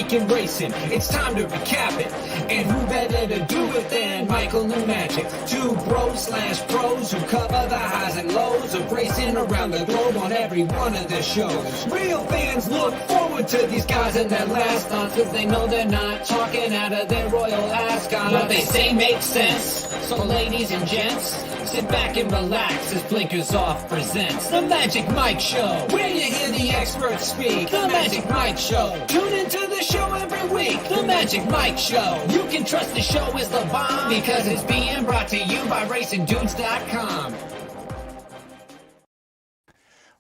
week in racing. It's time to recap it. And who better to do it than Michael and Magic? Two bros/pros who cover the highs and lows of racing around the globe on every one of the shows. Real fans look forward to these guys and their last stunts, cause they know they're not talking out of their royal ascot. What they say makes sense. So ladies and gents, sit back and relax as Blinkers Off presents The Magic Mike Show, where you hear the experts speak. The Magic Mike Show. Tune into the show every week. The Magic Mike Show. You can trust the show is the bomb because it's being brought to you by RacingDudes.com.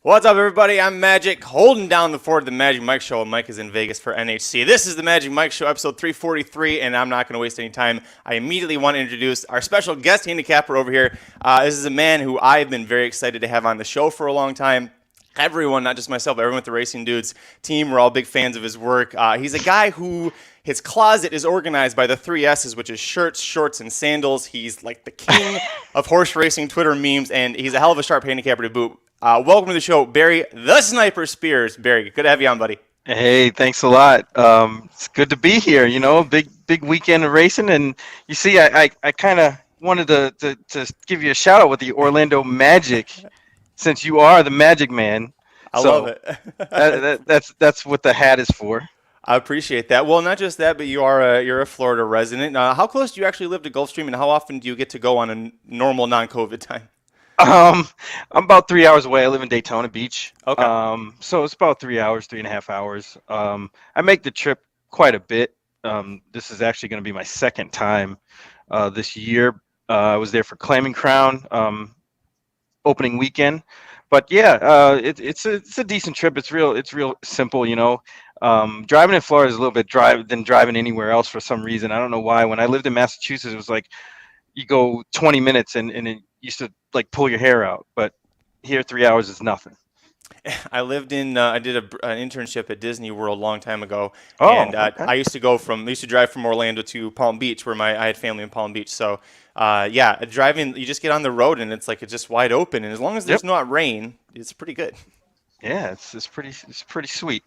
What's up, everybody? I'm Magic, holding down the fort of the Magic Mike Show. Mike is in Vegas for NHC. This is the Magic Mike Show, episode 343, and I'm not going to waste any time. I immediately want to introduce our special guest handicapper over here. This is a man who I've been very excited to have on the show for a long time. Everyone, not just myself, everyone with the Racing Dudes team, we're all big fans of his work. He's a guy who his closet is organized by the 3 S's, which is shirts, shorts, and sandals. He's like the king of horse racing Twitter memes, and he's a hell of a sharp handicapper to boot. Welcome to the show, Barry the Sniper Spears. Barry, good to have you on, buddy. Hey, thanks a lot. It's good to be here. You know, big weekend of racing, and you see, I kind of wanted to give you a shout out with the Orlando Magic, since you are the Magic Man. I love it. that's what the hat is for. I appreciate that. Well, not just that, but you're a Florida resident. How close do you actually live to Gulfstream, and how often do you get to go on a normal non-COVID time? I'm about 3 hours away. I live in Daytona Beach. Okay. So it's about 3 hours, 3.5 hours. I make the trip quite a bit. This is actually going to be my second time this year. I was there for Claiming Crown opening weekend. But yeah, it's a decent trip. It's real simple, you know. Driving in Florida is a little bit than driving anywhere else for some reason. I don't know why. When I lived in Massachusetts, it was like you go 20 minutes and it used to like pull your hair out, but here 3 hours is nothing. I lived in I did an internship at Disney World a long time ago, okay. I used to drive from Orlando to Palm Beach, where I had family in Palm Beach. So yeah, driving, you just get on the road and it's just wide open, and as long as there's not rain, it's pretty good. Yeah, it's pretty sweet.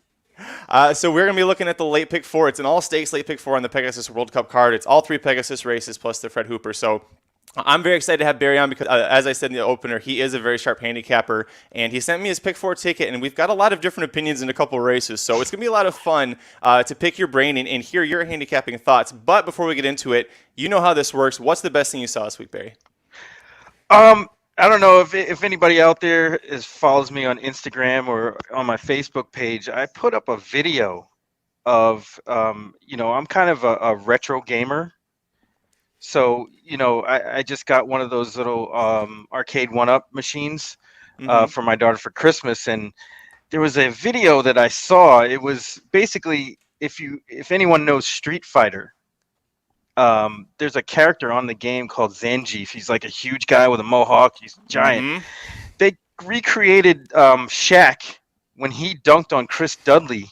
So we're going to be looking at the late pick four. It's an all-stakes late pick four on the Pegasus World Cup card. It's all 3 Pegasus races plus the Fred Hooper. So I'm very excited to have Barry on because, as I said in the opener, he is a very sharp handicapper, and he sent me his pick 4 ticket, and we've got a lot of different opinions in a couple of races, so it's going to be a lot of fun to pick your brain and hear your handicapping thoughts. But before we get into it, you know how this works. What's the best thing you saw this week, Barry? I don't know if anybody out there follows me on Instagram or on my Facebook page. I put up a video of, I'm kind of a retro gamer. So, I just got one of those little arcade 1-up machines for my daughter for Christmas. And there was a video that I saw. It was basically, if anyone knows Street Fighter, there's a character on the game called Zangief. He's like a huge guy with a mohawk. He's giant. They recreated Shaq when he dunked on Chris Dudley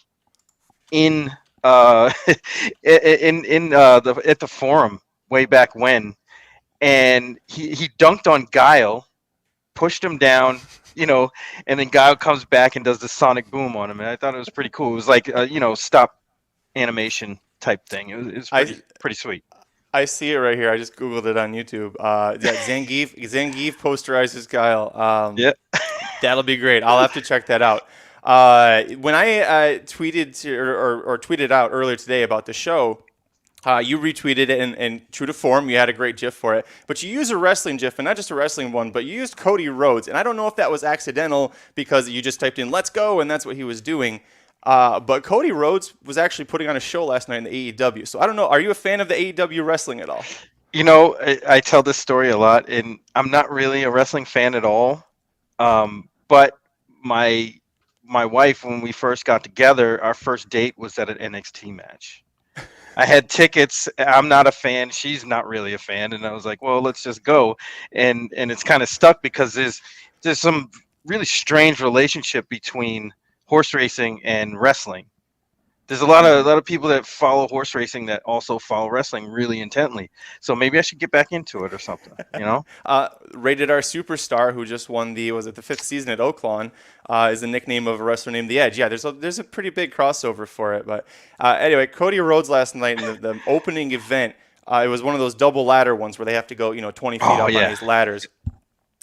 at the forum way back when, and he dunked on Guile, pushed him down, and then Guile comes back and does the sonic boom on him, and I thought it was pretty cool. It was like stop animation type thing. It was pretty sweet. I see it right here. I just Googled it on YouTube. Zangief posterizes Guile. Yeah. That'll be great. I'll have to check that out. When I tweeted or tweeted out earlier today about the show, you retweeted it, and true to form, you had a great GIF for it. But you used a wrestling GIF, and not just a wrestling one, but you used Cody Rhodes. And I don't know if that was accidental because you just typed in "Let's go" and that's what he was doing. But Cody Rhodes was actually putting on a show last night in the AEW. So I don't know. Are you a fan of the AEW wrestling at all? I tell this story a lot, and I'm not really a wrestling fan at all. But my wife, when we first got together, our first date was at an NXT match. I had tickets. I'm not a fan. She's not really a fan. And I was like, well, let's just go. And it's kind of stuck because there's some really strange relationship between horse racing and wrestling. There's a lot of people that follow horse racing that also follow wrestling really intently. So maybe I should get back into it or something, you know? Rated R Superstar, who just won the fifth season at Oaklawn, is the nickname of a wrestler named The Edge. Yeah, there's a pretty big crossover for it. But anyway, Cody Rhodes last night in the opening event, it was one of those double ladder ones where they have to go 20 feet up on these ladders.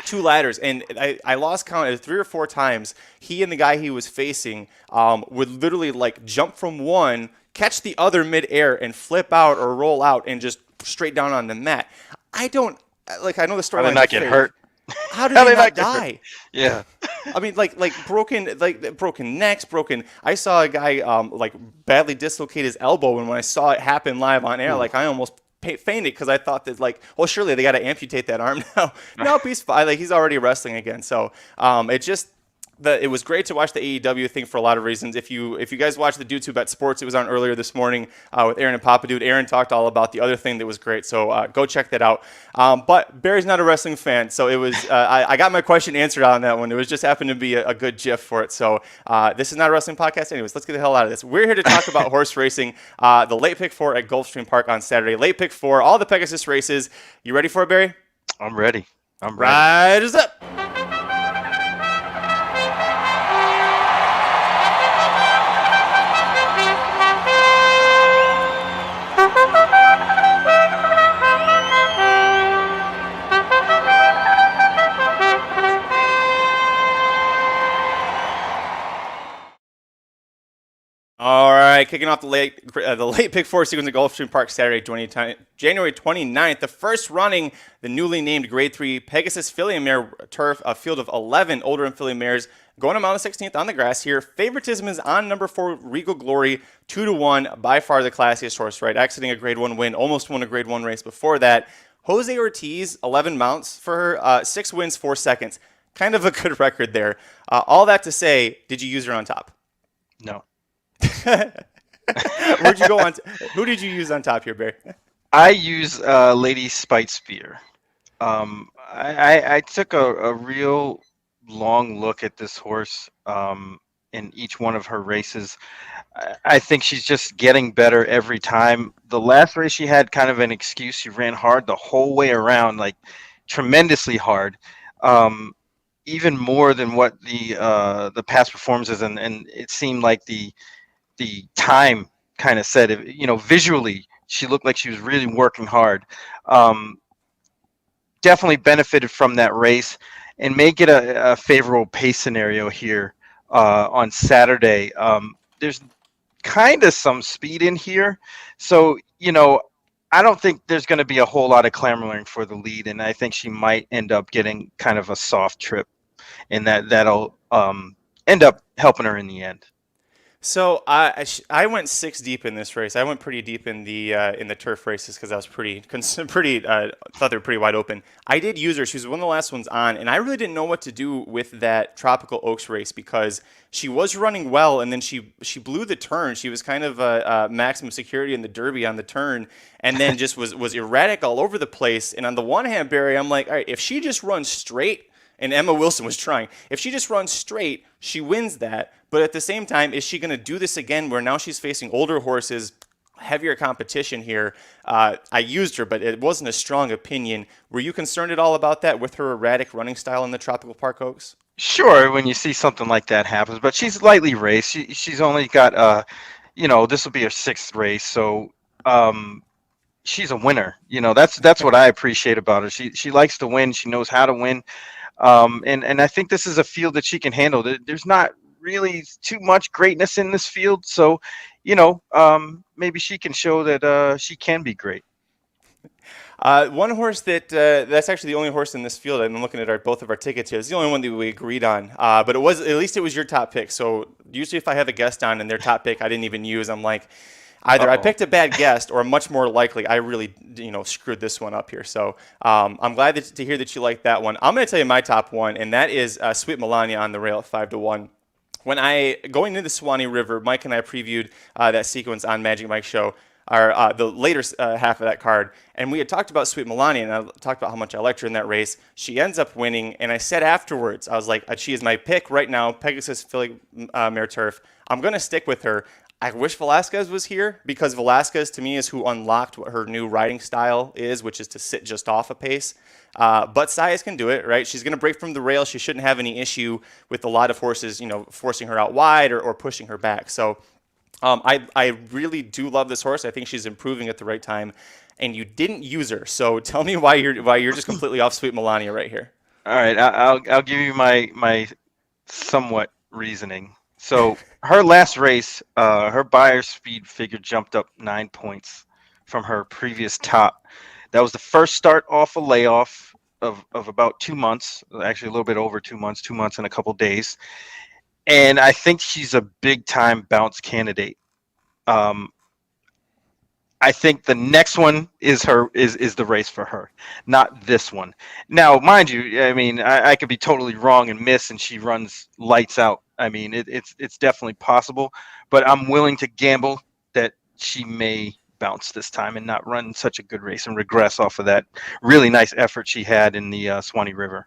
2 ladders, and I lost count 3 or 4 times. He and the guy he was facing would literally like jump from one, catch the other midair, and flip out or roll out and just straight down on the mat. I know the story. How did they not get hurt? How did they not die? Yeah. I mean, broken necks, broken. I saw a guy badly dislocate his elbow, and when I saw it happen live on air, I almost fainted because I thought that surely they got to amputate that arm now. Nope, he's fine. He's already wrestling again. So it was great to watch the AEW thing for a lot of reasons. If you guys watch the Dudes Who Bet Sports, it was on earlier this morning with Aaron and Papa Dude. Aaron talked all about the other thing that was great, so go check that out. But Barry's not a wrestling fan, so it was I got my question answered on that one. It was just happened to be a good GIF for it. So this is not a wrestling podcast. Anyways, let's get the hell out of this. We're here to talk about horse racing. The late pick 4 at Gulfstream Park on Saturday. Late pick 4, all the Pegasus races. You ready for it, Barry? I'm ready. Rise up. All right, kicking off the late pick 4 sequence at Gulfstream Park Saturday, January 29th. The first running the newly named Grade 3 Pegasus Filly and Mare Turf, a field of 11 older and filly mares going to mount the 16th on the grass here. Favoritism is on number 4 Regal Glory, 2-1, by far the classiest horse, right? Exiting a Grade 1 win, almost won a Grade 1 race before that. Jose Ortiz, 11 mounts for her, 6 wins, 4 seconds. Kind of a good record there. All that to say, did you use her on top? No. Where'd you go on? Who did you use on top here, Barry? I use Lady Spite Spear. I took a real long look at this horse in each one of her races. I think she's just getting better every time. The last race she had kind of an excuse. She ran hard the whole way around, tremendously hard. Even more than what the past performances, and it seemed like the time kind of said it. Visually she looked like she was really working hard. Definitely benefited from that race and may get a favorable pace scenario here on Saturday. There's kind of some speed in here, so I don't think there's going to be a whole lot of clamoring for the lead, and I think she might end up getting kind of a soft trip, and that'll end up helping her in the end. So I went 6 deep in this race. I went pretty deep in the turf races because I was pretty thought they were pretty wide open. I did use her. She was one of the last ones on, and I really didn't know what to do with that Tropical Oaks race because she was running well, and then she blew the turn. She was kind of a maximum security in the Derby on the turn, and then just was erratic all over the place. And on the one hand, Barry, I'm like, all right, if she just runs straight. And Emma Wilson was trying. If she just runs straight, she wins that. But at the same time, is she going to do this again where now she's facing older horses, heavier competition here? I used her, but it wasn't a strong opinion. Were you concerned at all about that with her erratic running style in the Tropical Park Oaks? Sure, when you see something like that happens. But she's lightly raced. She's only got, this will be her 6th race. So she's a winner. That's what I appreciate about her. She likes to win. She knows how to win. And I think this is a field that she can handle. There's not really too much greatness in this field, so maybe she can show that she can be great. One horse that's actually the only horse in this field. I'm looking at both of our tickets here. It's the only one that we agreed on. But at least it was your top pick. So usually if I have a guest on and their top pick I didn't even use, I'm like, either I picked a bad guest or much more likely I really screwed this one up here. So I'm glad to hear that you like that one. I'm going to tell you my top one, and that is Sweet Melania on the rail at 5-1. When going into the Suwannee River, Mike and I previewed that sequence on Magic Mike Show, the later half of that card, and we had talked about Sweet Melania, and I talked about how much I liked her in that race. She ends up winning, and I said afterwards, I was like, she is my pick right now, Pegasus Filly Mare Turf. I'm going to stick with her. I wish Velasquez was here because Velasquez, to me, is who unlocked what her new riding style is, which is to sit just off a pace. But Saez can do it, right? She's going to break from the rail. She shouldn't have any issue with a lot of horses, forcing her out wide or pushing her back. So I really do love this horse. I think she's improving at the right time. And you didn't use her, so tell me why you're just completely off Sweet Melania right here. All right, I'll give you my somewhat reasoning. So her last race, her buyer speed figure jumped up 9 points from her previous top. That was the first start off a layoff of about 2 months, actually a little bit over 2 months, 2 months and a couple days. And I think she's a big time bounce candidate. I think the next one is the race for her, not this one. Now, mind you, I mean, I could be totally wrong and miss, and she runs lights out. I mean, it's definitely possible, but I'm willing to gamble that she may bounce this time and not run such a good race and regress off of that really nice effort she had in the Swanee River.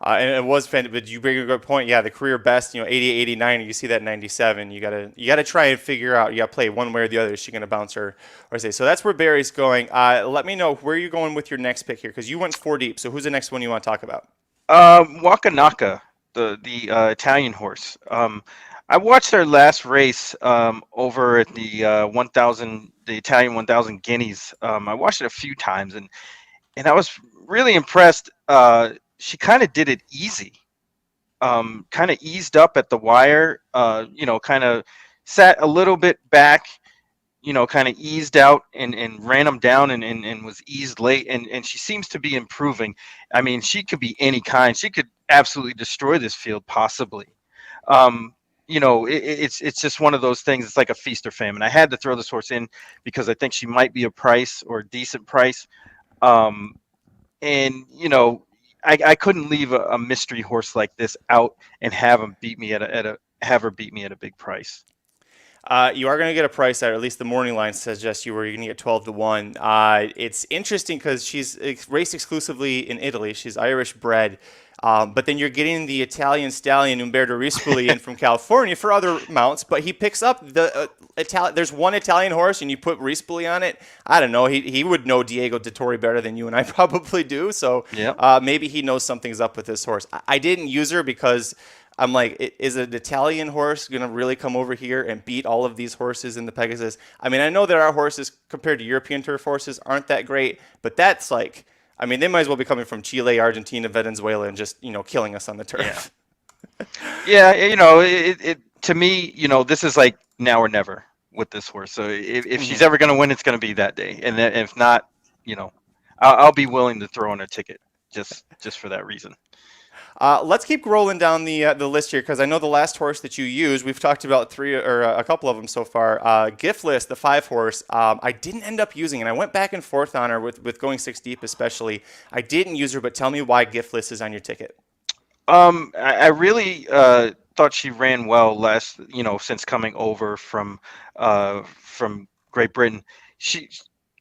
And it was fantastic, but you bring a good point. Yeah, the career best, 88, 89, you see that 97. You gotta try and figure out. You gotta play one way or the other. Is she gonna bounce or say? So that's where Barry's going. Let me know where you're going with your next pick here, because you went 4 deep. So who's the next one you want to talk about? Wakanaka, the Italian horse. I watched their last race over at the 1,000, the Italian 1,000 Guineas. I watched it a few times, and I was really impressed. She kind of did it easy, kind of eased up at the wire, kind of sat a little bit back, kind of eased out and ran them down and was eased late. And she seems to be improving. I mean, she could be any kind. She could absolutely destroy this field, possibly. It's just one of those things. It's like a feast or famine. I had to throw this horse in because I think she might be a price or a decent price. I couldn't leave a mystery horse like this out and have him beat me have her beat me at a big price. You are going to get a price that, or at least the morning line suggests you're going to get 12-1. It's interesting because she's raced exclusively in Italy. She's Irish bred. But then you're getting the Italian stallion Umberto Rispoli in from California for other mounts, but he picks up the there's one Italian horse and you put Rispoli on it. I don't know. He would know Diego Dittori better than you and I probably do. So maybe he knows something's up with this horse. I didn't use her because I'm like, is an Italian horse going to really come over here and beat all of these horses in the Pegasus? I mean, I know that our horses compared to European turf horses aren't that great, but that's like, I mean, they might as well be coming from Chile, Argentina, Venezuela, and just, killing us on the turf. Yeah, to me, this is like now or never with this horse. So if she's ever going to win, it's going to be that day. And then if not, I'll be willing to throw in a ticket just for that reason. Let's keep rolling down the list here, because I know the last horse that you used, we've talked about a couple of them so far. Giftless, the 5 horse, I didn't end up using, and I went back and forth on her with going 6 deep especially. I didn't use her, but tell me why Giftless is on your ticket. I really thought she ran well since coming over from Great Britain. She.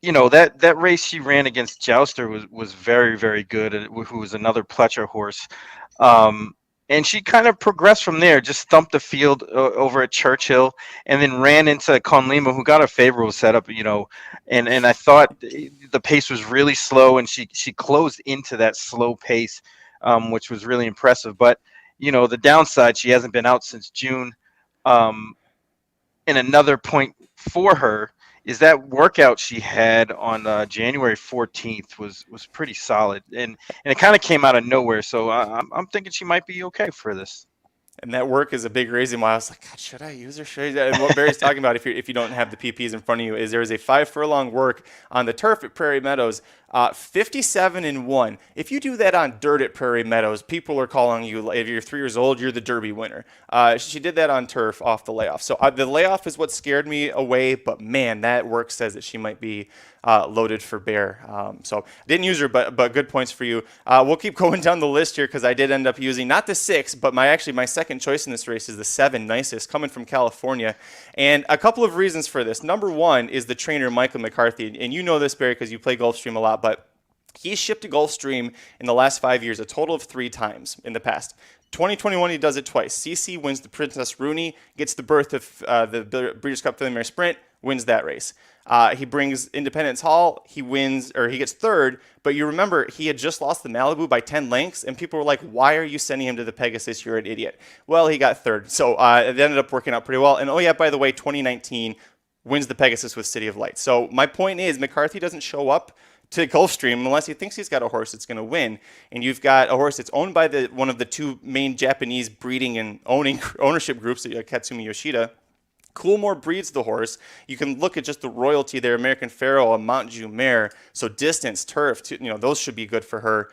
That race she ran against Jouster was very, very good, who was another Pletcher horse. And she kind of progressed from there, just thumped the field over at Churchill, and then ran into Conlima, who got a favorable setup, and I thought the pace was really slow, and she closed into that slow pace, which was really impressive. But, the downside, she hasn't been out since June. And another point for her is that workout she had on January 14th was pretty solid, and it kind of came out of nowhere. So I'm thinking she might be okay for this. And that work is a big reason why I was like, God, should I use her? And what Barry's talking about, if you don't have the PPs in front of you, is there is a 5 furlong work on the turf at Prairie Meadows, 57-1. If you do that on dirt at Prairie Meadows, people are calling you, if you're 3 years old, you're the Derby winner. She did that on turf off the layoff. So the layoff is what scared me away, but man, that work says that she might be loaded for bear. So didn't use her, but good points for you. We'll keep going down the list here, because I did end up using not the 6, but my second choice in this race is the 7 Nicest, coming from California. And a couple of reasons for this. Number one is the trainer, Michael McCarthy. And you know this, Barry, because you play Gulfstream a lot, but He's shipped to Gulfstream in the last 5 years a total of 3 times in the past. 2021, he does it twice. CC wins the Princess Rooney, gets the berth of the Breeders' Cup Preliminary Sprint, wins that race. He brings Independence Hall, he wins, or he gets third, but you remember he had just lost the Malibu by 10 lengths, and people were like, why are you sending him to the Pegasus? You're an idiot. Well, he got third, so it ended up working out pretty well. And oh yeah, by the way, 2019 wins the Pegasus with City of Light. So my point is, McCarthy doesn't show up to Gulfstream unless he thinks he's got a horse that's going to win. And you've got a horse that's owned by one of the 2 main Japanese breeding and ownership groups, Katsumi Yoshida. Coolmore breeds the horse. You can look at just the royalty there, American Pharoah, a Montjou mare. So distance, turf, those should be good for her.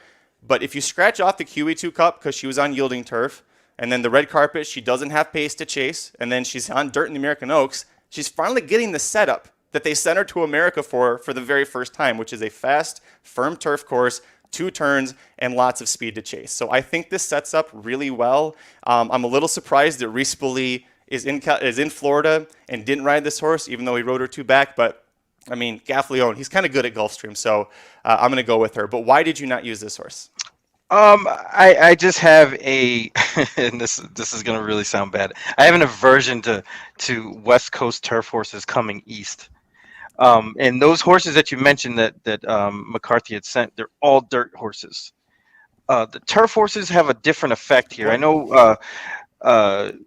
But if you scratch off the QE2 Cup because she was on yielding turf, and then the red carpet, she doesn't have pace to chase, and then she's on dirt in the American Oaks, she's finally getting the setup that they sent her to America for the very first time, which is a fast, firm turf course, 2 turns, and lots of speed to chase. So I think this sets up really well. I'm a little surprised that Reese Bully is in Florida and didn't ride this horse, even though he rode her 2 back. But, I mean, Gaffleone, he's kind of good at Gulfstream, so I'm going to go with her. But why did you not use this horse? I just have a, and this is going to really sound bad. I have an aversion to West Coast turf horses coming east. And those horses that you mentioned that McCarthy had sent, they're all dirt horses. The turf horses have a different effect here. I know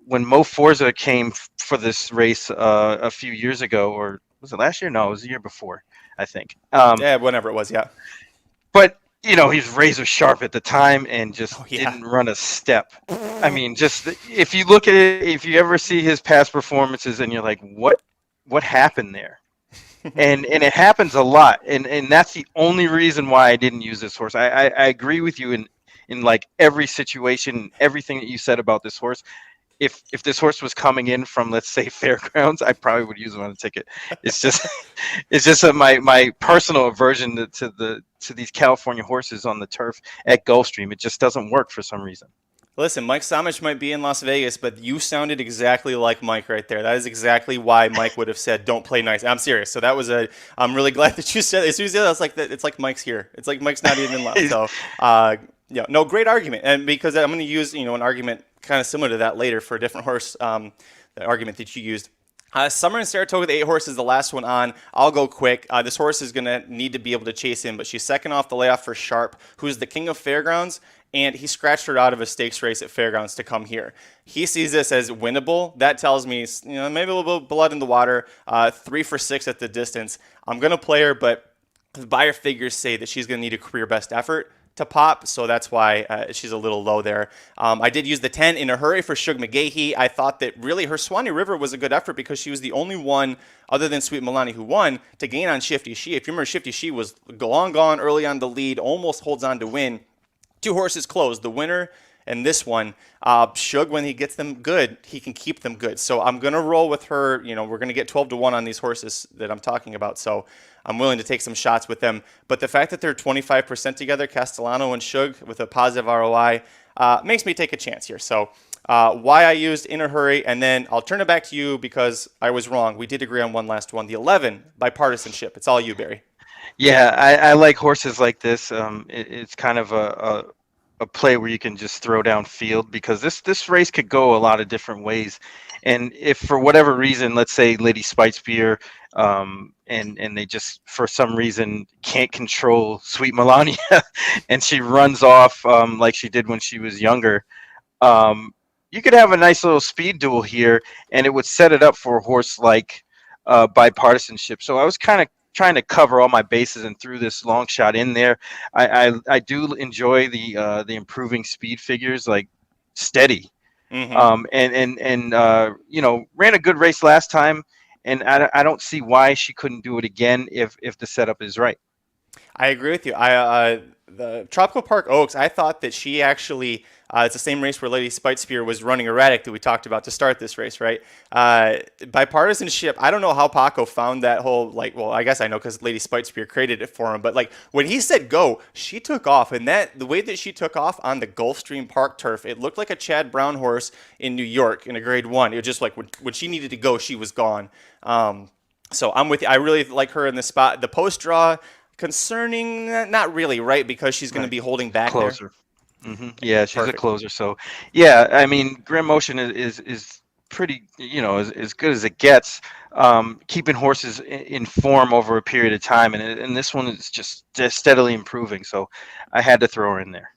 when Mo Forza came for this race a few years ago, or was it last year? No, it was the year before, I think. Yeah, whenever it was, yeah. But he's razor sharp at the time and just didn't run a step. I mean, just if you look at it, if you ever see his past performances and you're like, what happened there? and it happens a lot. And that's the only reason why I didn't use this horse. I agree with you in like every situation, everything that you said about this horse. If this horse was coming in from, let's say, Fairgrounds, I probably would use him on a ticket. It's just my personal aversion to these California horses on the turf at Gulfstream. It just doesn't work for some reason. Listen, Mike Somich might be in Las Vegas, but you sounded exactly like Mike right there. That is exactly why Mike would have said, "Don't play nice." I'm serious. So that was I'm really glad that you said it. As soon as you said that, it's like it's like Mike's here. It's like Mike's not even left. So yeah, no, great argument. And because I'm going to use an argument kind of similar to that later for a different horse, the argument that you used. Summer and Saratoga, the 8 horse, is the last one on. I'll go quick. This horse is going to need to be able to chase in, but she's second off the layoff for Sharp, who's the king of Fairgrounds, and he scratched her out of a stakes race at Fairgrounds to come here. He sees this as winnable. That tells me, maybe a little bit of blood in the water, 3 for 6 at the distance. I'm going to play her, but the buyer figures say that she's going to need a career best effort to pop, so that's why she's a little low there. I did use the 10 in a hurry for Shug McGahee. I thought that really her Swanee River was a good effort because she was the only one other than Sweet Milani who won to gain on Shifty She. If you remember, Shifty She was long gone early on the lead, almost holds on to win. 2 horses closed, the winner and this one. Shug, when he gets them good, he can keep them good. So I'm going to roll with her. We're going to get 12-1 on these horses that I'm talking about. So I'm willing to take some shots with them. But the fact that they're 25% together, Castellano and Shug, with a positive ROI, makes me take a chance here. So why I used In a Hurry, and then I'll turn it back to you because I was wrong. We did agree on one last one. The 11, Bipartisanship. It's all you, Barry. Yeah, I like horses like this. It's kind of a play where you can just throw down field because this race could go a lot of different ways. And if for whatever reason, let's say Lady Spitespear, and they just for some reason can't control Sweet Melania and she runs off like she did when she was younger, you could have a nice little speed duel here and it would set it up for a horse like Bipartisanship. So I was kind of trying to cover all my bases and threw this long shot in there. I do enjoy the improving speed figures like Steady. Mm-hmm. And ran a good race last time, and I don't see why she couldn't do it again if the setup is right. I agree with you. The Tropical Park Oaks, I thought that she actually, it's the same race where Lady Spitespear was running erratic that we talked about to start this race, right? Bipartisanship, I don't know how Paco found that whole, I guess I know because Lady Spitespear created it for him, but when he said go, she took off, and the way that she took off on the Gulfstream Park turf, it looked like a Chad Brown horse in New York in a grade 1. It was just like when she needed to go, she was gone. So I'm with you. I really like her in this spot. The post draw, concerning? Not really, right? Because she's going to be holding back Closer. there. Yeah, she's Perfect. a closer. So, yeah, I mean, Grim Motion is pretty, as good as it gets. Keeping horses in form over a period of time, and this one is just steadily improving. So, I had to throw her in there.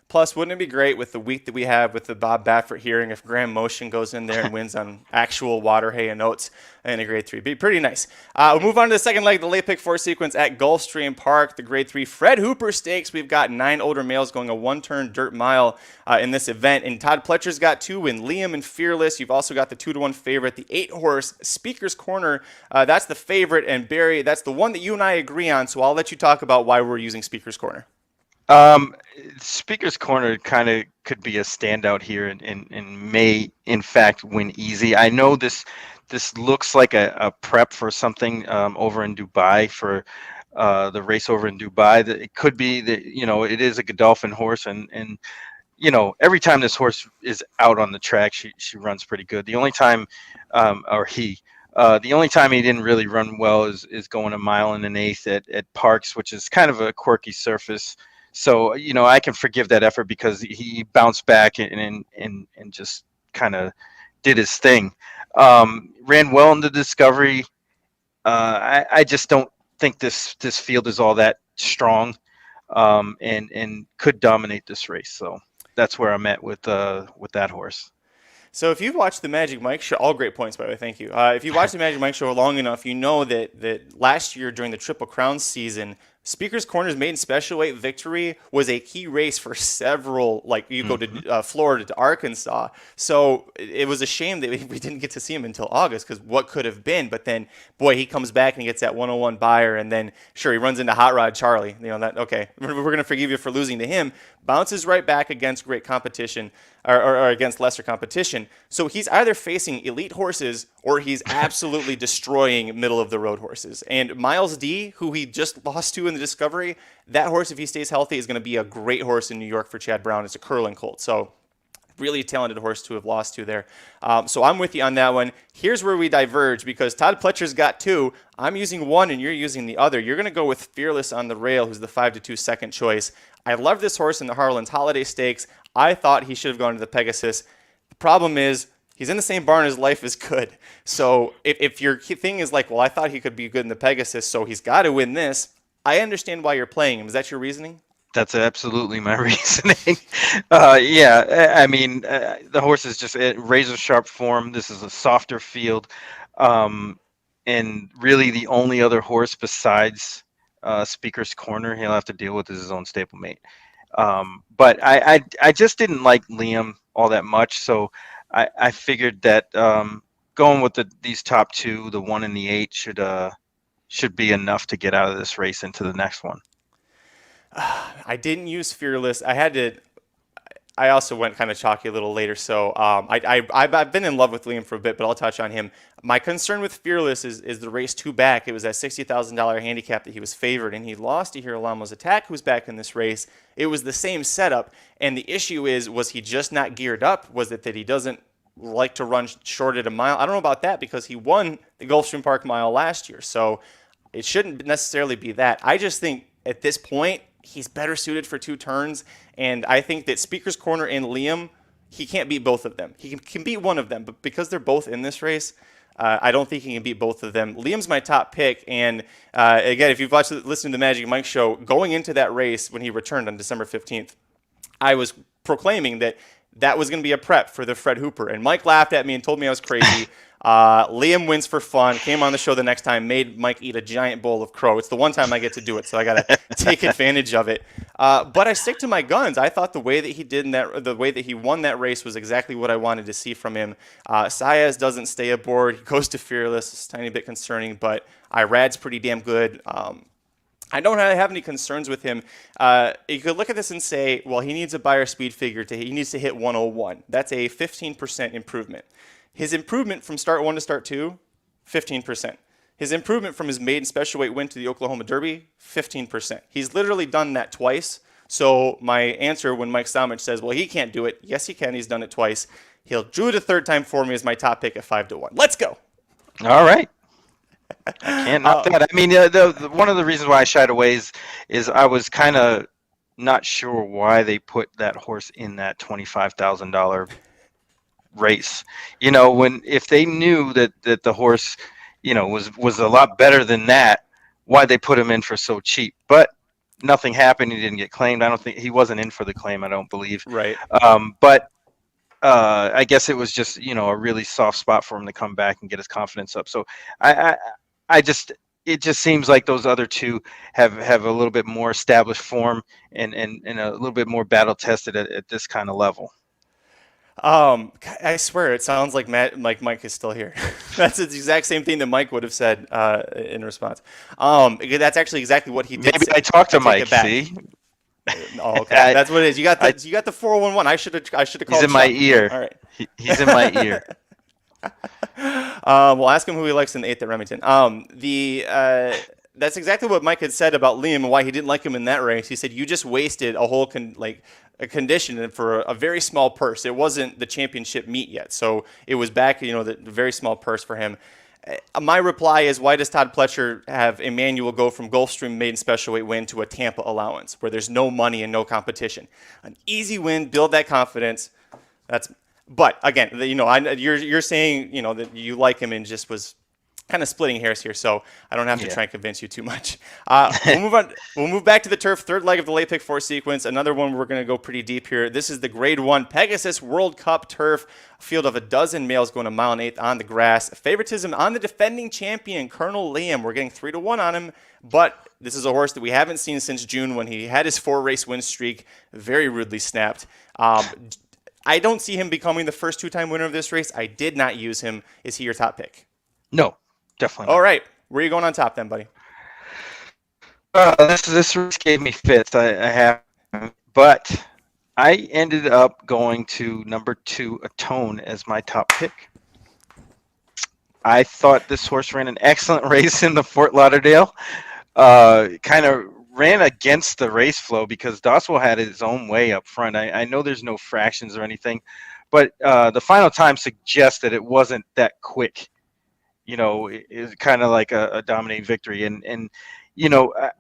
Plus, wouldn't it be great with the week that we have with the Bob Baffert hearing if Graham Motion goes in there and wins on actual water, hay, and oats in a Grade 3? Be pretty nice. We'll move on to the second leg of the late pick 4 sequence at Gulfstream Park, the Grade 3 Fred Hooper Stakes. We've got 9 older males going a one-turn dirt mile in this event. And Todd Pletcher's got 2 in Liam and Fearless. You've also got the 2-1 favorite, the 8-horse Speaker's Corner. That's the favorite. And Barry, that's the one that you and I agree on. So I'll let you talk about why we're using Speaker's Corner. Speaker's Corner kind of could be a standout here and may in fact win easy. I know this looks like a prep for something over in Dubai for the race over in Dubai. That it could be that it is a Godolphin horse and every time this horse is out on the track she runs pretty good. The only time the only time he didn't really run well is going a mile and an eighth at Parks, which is kind of a quirky surface. So, I can forgive that effort because he bounced back and just kind of did his thing. Ran well in the Discovery. I just don't think this field is all that strong and could dominate this race. So that's where I'm at with that horse. So if you've watched the Magic Mike Show, all great points, by the way, thank you. If you watched the Magic Mike Show long enough, you know that last year during the Triple Crown season, Speaker's Corner's maiden special weight victory was a key race for several, like you go to Florida to Arkansas. So it was a shame that we didn't get to see him until August because what could have been. But then, boy, he comes back and he gets that 101 buyer. And then, sure, he runs into Hot Rod Charlie. Okay, we're going to forgive you for losing to him. Bounces right back against great competition or against lesser competition. So he's either facing elite horses or he's absolutely destroying middle of the road horses. And Miles D, who he just lost to in the Discovery, that horse, if he stays healthy, is going to be a great horse in New York for Chad Brown. It's a curling colt. So really talented horse to have lost to there. So I'm with you on that one. Here's where we diverge because Todd Pletcher's got 2. I'm using one and you're using the other. You're going to go with Fearless on the rail, who's the 5-2 second choice. I love this horse in the Harlan's Holiday Stakes. I thought he should have gone to the Pegasus. The problem is he's in the same barn as Life is Good. So if your thing is like, well, I thought he could be good in the Pegasus, so he's got to win this, I understand why you're playing him. Is that your reasoning? That's absolutely my reasoning. I mean, the horse is just razor sharp form. This is a softer field. And really the only other horse besides Speaker's Corner he'll have to deal with is his own stablemate. But I just didn't like Liam all that much. So I figured that going with these top 2, the 1 and the 8 should be enough to get out of this race into the next one. I didn't use Fearless. I also went kind of chalky a little later. So I've been in love with Liam for a bit, but I'll touch on him. My concern with Fearless is the race 2 back. It was that $60,000 handicap that he was favored, and he lost to Girolamo's Attack, who's back in this race. It was the same setup, and the issue was he just not geared up? Was it that he doesn't like to run short at a mile? I don't know about that because he won the Gulfstream Park mile last year, so it shouldn't necessarily be that. I just think at this point, he's better suited for 2 turns, and I think that Speaker's Corner and Liam, he can't beat both of them. He can beat one of them, but because they're both in this race, I don't think he can beat both of them. Liam's my top listened to the Magic Mike Show, going into that race when he returned on December 15th, I was proclaiming that was going to be a prep for the Fred Hooper, and Mike laughed at me and told me I was crazy. Liam wins for fun, came on the show the next time, made Mike eat a giant bowl of crow. It's the one time I get to do it, so I got to take advantage of it. But I stick to my guns. I thought the way that he won that race was exactly what I wanted to see from him. Saez doesn't stay aboard. He goes to Fearless. It's a tiny bit concerning, but Irad's pretty damn good. I don't have any concerns with him. You could look at this and say, well, he needs a buyer speed figure. He needs to hit 101. That's a 15% improvement. His improvement from start 1 to start 2, 15%. His improvement from his maiden special weight win to the Oklahoma Derby, 15%. He's literally done that twice. So my answer when Mike Somich says, well, he can't do it. Yes, he can. He's done it twice. He'll do it a third time for me as my top pick at 5-1. Let's go. All right. I can't knock that. I mean, the one of the reasons why I shied away is I was kind of not sure why they put that horse in that $25,000 race. When if they knew that the horse, was a lot better than that, why they put him in for so cheap? But nothing happened. He didn't get claimed. I don't think he wasn't in for the claim. I don't believe. Right. But I guess it was just a really soft spot for him to come back and get his confidence up. So I just it just seems like those other two have a little bit more established form and a little bit more battle tested at this kind of level. I swear it sounds like Mike is still here. That's the exact same thing that Mike would have said in response. That's actually exactly what he did. Maybe say. I talked to Mike. See. Oh, okay. That's what it is. You got the 411. I should have called. He's in my ear. All right. He's in my ear. We'll ask him who he likes in the 8th at Remington. That's exactly what Mike had said about Liam and why he didn't like him in that race. He said you just wasted a whole a condition for a very small purse. It wasn't the championship meet yet, so it was back. The very small purse for him. My reply is, why does Todd Pletcher have Emmanuel go from Gulfstream maiden special weight win to a Tampa allowance where there's no money and no competition? An easy win, build that confidence. But again, you're saying that you like him and just was kind of splitting hairs here, so I don't have to try and convince you too much. We'll move on. We'll move back to the turf, third leg of the late pick 4 sequence. Another one we're going to go pretty deep here. This is the Grade 1 Pegasus World Cup turf. A field of a dozen males going a mile and 1/8 on the grass. Favoritism on the defending champion, Colonel Liam. We're getting 3-1 on him, but this is a horse that we haven't seen since June when he had his 4-race win streak very rudely snapped. I don't see him becoming the first 2-time winner of this race. I did not use him. Is he your top pick? No. Definitely not. All right. Where are you going on top then, buddy? This race gave me fits. I have, but I ended up going to number 2, Atone, as my top pick. I thought this horse ran an excellent race in the Fort Lauderdale. Kind of ran against the race flow because Doswell had his own way up front. I know there's no fractions or anything, but the final time suggests that it wasn't that quick. Is kind of like a dominating victory. And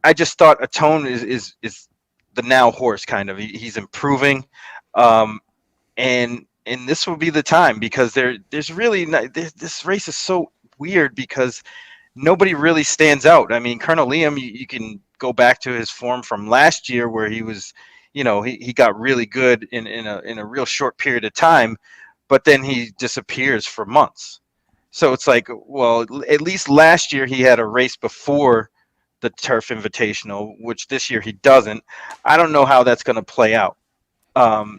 I just thought Atone is the now horse kind of. He's improving. And this will be the time because there's really not, this race is so weird because nobody really stands out. I mean, Colonel Liam, you can go back to his form from last year where he was, he got really good in a real short period of time, but then he disappears for months. So it's like, well, at least last year he had a race before the Turf Invitational, which this year he doesn't. I don't know how that's going to play out.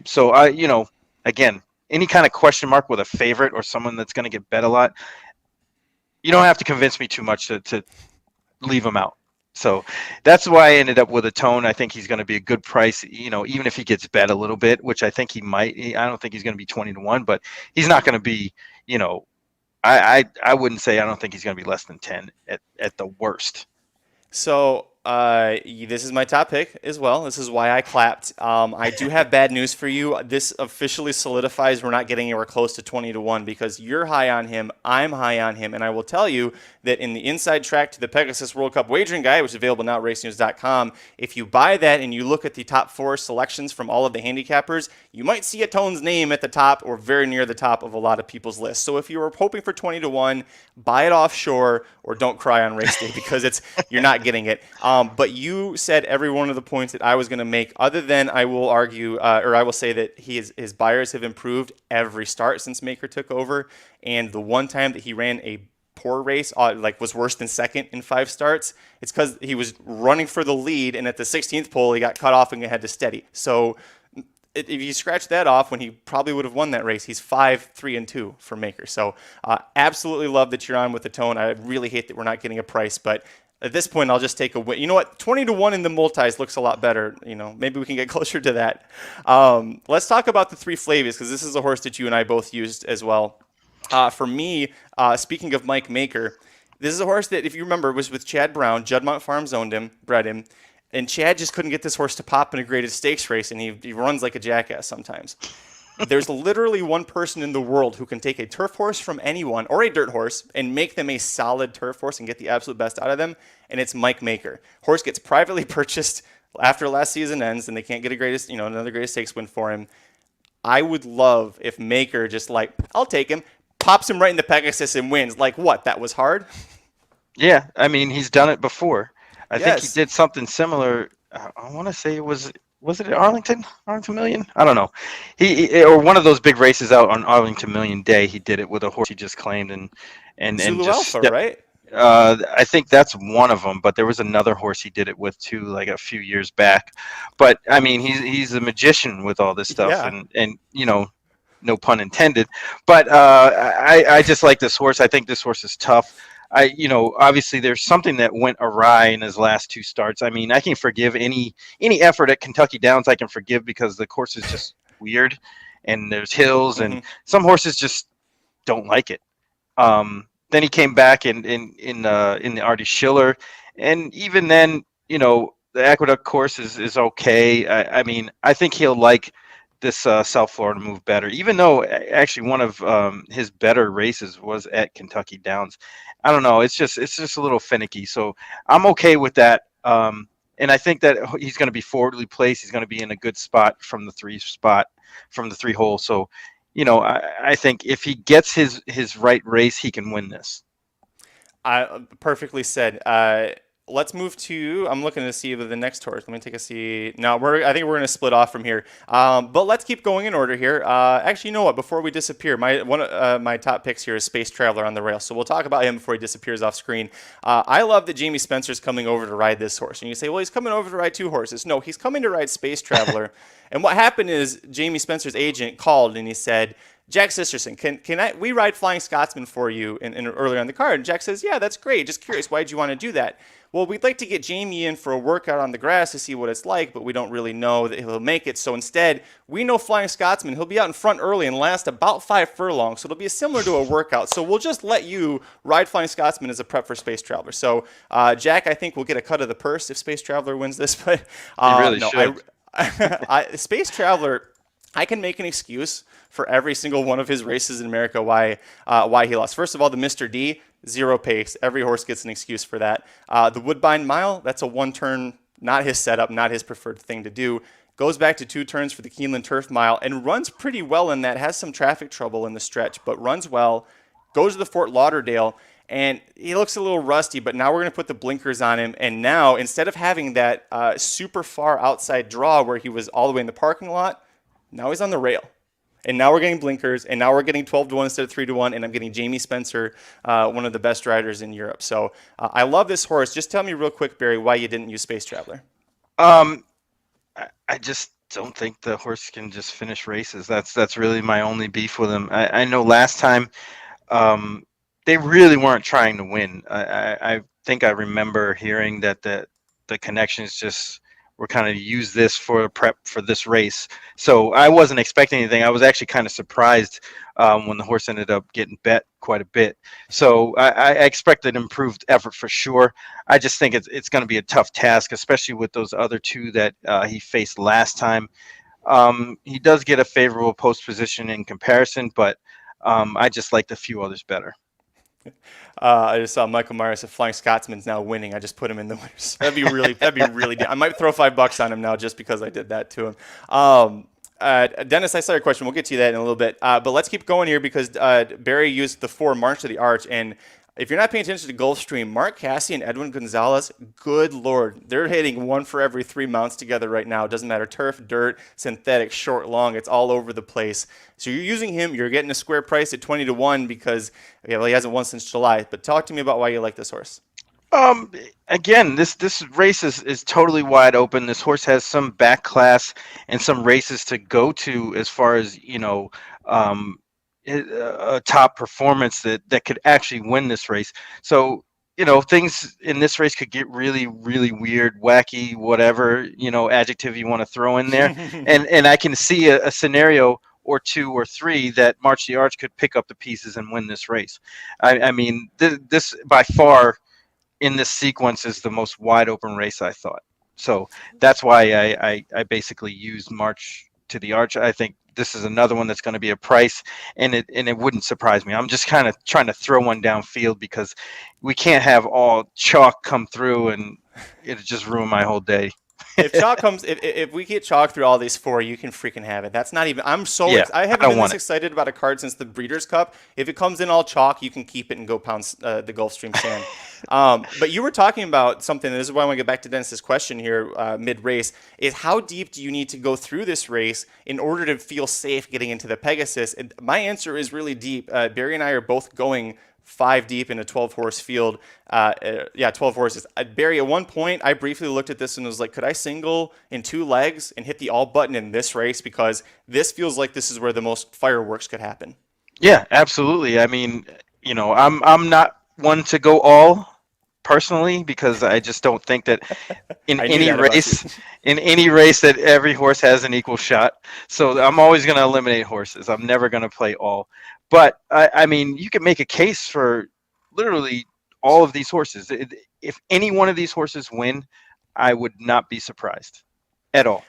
So again, any kind of question mark with a favorite or someone that's going to get bet a lot, you don't have to convince me too much to leave him out. So that's why I ended up with Atone. I think he's going to be a good price, even if he gets bet a little bit, which I think he might. I don't think he's going to be 20-1, but he's not going to be, I wouldn't say I don't think he's going to be less than 10 at the worst. So this is my top pick as well. This is why I clapped. I do have bad news for you. This officially solidifies we're not getting anywhere close to 20-1 because you're high on him, I'm high on him, and I will tell you that in the inside track to the Pegasus World Cup wagering guide, which is available now at racenews.com, if you buy that and you look at the top 4 selections from all of the handicappers, you might see Atone's name at the top or very near the top of a lot of people's lists. So if you were hoping for 20-1, buy it offshore or don't cry on race day because you're not getting it. But you said every one of the points that I was going to make, other than I will argue, or I will say that his buyers have improved every start since Maker took over. And the one time that he ran a poor race, was worse than second in 5 starts, it's because he was running for the lead. And at the 16th pole, he got cut off and had to steady. So if you scratch that off when he probably would have won that race, he's 5-3-2 for Maker. So absolutely love that you're on with Atone. I really hate that we're not getting a price, but at this point, I'll just take a win. You know what? 20-1 in the multis looks a lot better. Maybe we can get closer to that. Let's talk about the 3 Flavius because this is a horse that you and I both used as well. For me, speaking of Mike Maker, this is a horse that, if you remember, was with Chad Brown. Juddmonte Farms owned him, bred him, and Chad just couldn't get this horse to pop in a graded stakes race, and he runs like a jackass sometimes. There's literally one person in the world who can take a turf horse from anyone or a dirt horse and make them a solid turf horse and get the absolute best out of them, and it's Mike Maker. Horse gets privately purchased after last season ends, and they can't get another greatest stakes win for him. I would love if Maker just I'll take him, pops him right in the Pegasus and wins. Like what? That was hard? Yeah, I mean, he's done it before. I think he Yes. did something similar. I want to say was it at Arlington Million? I don't know. Or one of those big races out on Arlington Million Day. He did it with a horse he just claimed and Zulu just Alpha, right? I think that's one of them, but there was another horse he did it with too, like a few years back. But I mean, he's a magician with all this stuff, Yeah. and no pun intended. But I just like this horse. I think this horse is tough. Obviously there's something that went awry in his last two starts. I mean, I can forgive any effort at Kentucky Downs. I can forgive because the course is just weird, and there's hills, and some horses just don't like it. Then he came back in the Artie Schiller, and even then, the Aqueduct course is okay. I mean, I think he'll like this South Florida move better, even though actually one of his better races was at Kentucky Downs. I don't know. It's just a little finicky. So I'm okay with that. And I think that he's going to be forwardly placed. He's going to be in a good spot from the three hole. So, I think if he gets his right race, he can win this. Perfectly said. Let's move to. I'm looking to see the next horse. Let me take a see. No, I think we're going to split off from here. But let's keep going in order here. Actually, you know what? Before we disappear, my top picks here is Space Traveler on the rail. So we'll talk about him before he disappears off screen. I love that Jamie Spencer's coming over to ride this horse. And you say, well, he's coming over to ride two horses. No, he's coming to ride Space Traveler. And what happened is Jamie Spencer's agent called and he said, Jack Sisterson, can we ride Flying Scotsman for you in earlier on the card? And Jack says, yeah, that's great. Just curious, why did you want to do that? Well, we'd like to get Jamie in for a workout on the grass to see what it's like, but we don't really know that he'll make it. So instead, we know Flying Scotsman, he'll be out in front early and last about 5 furlongs. So it'll be similar to a workout. So we'll just let you ride Flying Scotsman as a prep for Space Traveler. So Jack, I think, will get a cut of the purse if Space Traveler wins this. But He really should. Space Traveler, I can make an excuse for every single one of his races in America why he lost. First of all, the Mr. D, 0 pace. Every horse gets an excuse for that. The Woodbine Mile, that's a one turn, not his setup, not his preferred thing to do. Goes back to 2 turns for the Keeneland Turf Mile and runs pretty well in that. Has some traffic trouble in the stretch, but runs well. Goes to the Fort Lauderdale, and he looks a little rusty, but now we're going to put the blinkers on him. And now, instead of having that super far outside draw where he was all the way in the parking lot, now he's on the rail. And now we're getting blinkers, and now we're getting 12-1 instead of 3-1, and I'm getting Jamie Spencer, one of the best riders in Europe. So I love this horse. Just tell me real quick, Barry, why you didn't use Space Traveler. I just don't think the horse can just finish races. That's really my only beef with him. I know last time they really weren't trying to win. I think I remember hearing that the connections just were kind of use this for prep for this race. So I wasn't expecting anything. I was actually kind of surprised when the horse ended up getting bet quite a bit. So I expected improved effort for sure. I just think it's going to be a tough task, especially with those other two that he faced last time. He does get a favorable post position in comparison, but I just liked a few others better. I just saw Michael Myers, if Flying Scotsman's now winning. I just put him in the winners. That'd be really. I might throw $5 on him now just because I did that to him. Dennis, I saw your question. We'll get to that in a little bit. But let's keep going here because Barry used the 4 March to the Arch. And if you're not paying attention to Gulfstream, Mark Cassidy and Edwin Gonzalez, good Lord, they're hitting 1 for every 3 mounts together right now. It doesn't matter, turf, dirt, synthetic, short, long. It's all over the place. So you're using him. You're getting a square price at 20-1 because he hasn't won since July. But talk to me about why you like this horse. Again, this race is totally wide open. This horse has some back class and some races to go to as far as, a top performance that could actually win this race. So, things in this race could get really, really weird, wacky, whatever, adjective you want to throw in there. and I can see a scenario or 2 or 3 that March the Arch could pick up the pieces and win this race. I mean, this by far in this sequence is the most wide open race, I thought. So that's why I basically used March to the Arch. I think this is another one that's going to be a price, and it wouldn't surprise me. I'm just kind of trying to throw one downfield because we can't have all chalk come through and it just ruin my whole day. If chalk comes, if we get chalk through all these four, you can freaking have it. That's not even. Yeah, I I haven't don't been want this it. excited about a card since the Breeders' Cup. If it comes in all chalk, you can keep it and go pound the Gulfstream sand. But you were talking about something. And this is why I want to get back to Dennis's question here, mid race. Is how deep do you need to go through this race in order to feel safe getting into the Pegasus? And my answer is really deep. Barry and I are both going 5 deep in a 12-horse field. 12 horses. Barry, at one point, I briefly looked at this and was like, could I single in 2 legs and hit the all button in this race? Because this feels like this is where the most fireworks could happen. Yeah, absolutely. I mean, I'm not one to go all personally because I just don't think that in I knew any that about race, you. in any race that every horse has an equal shot. So I'm always going to eliminate horses. I'm never going to play all. But I mean, you can make a case for literally all of these horses. If any one of these horses win, I would not be surprised at all.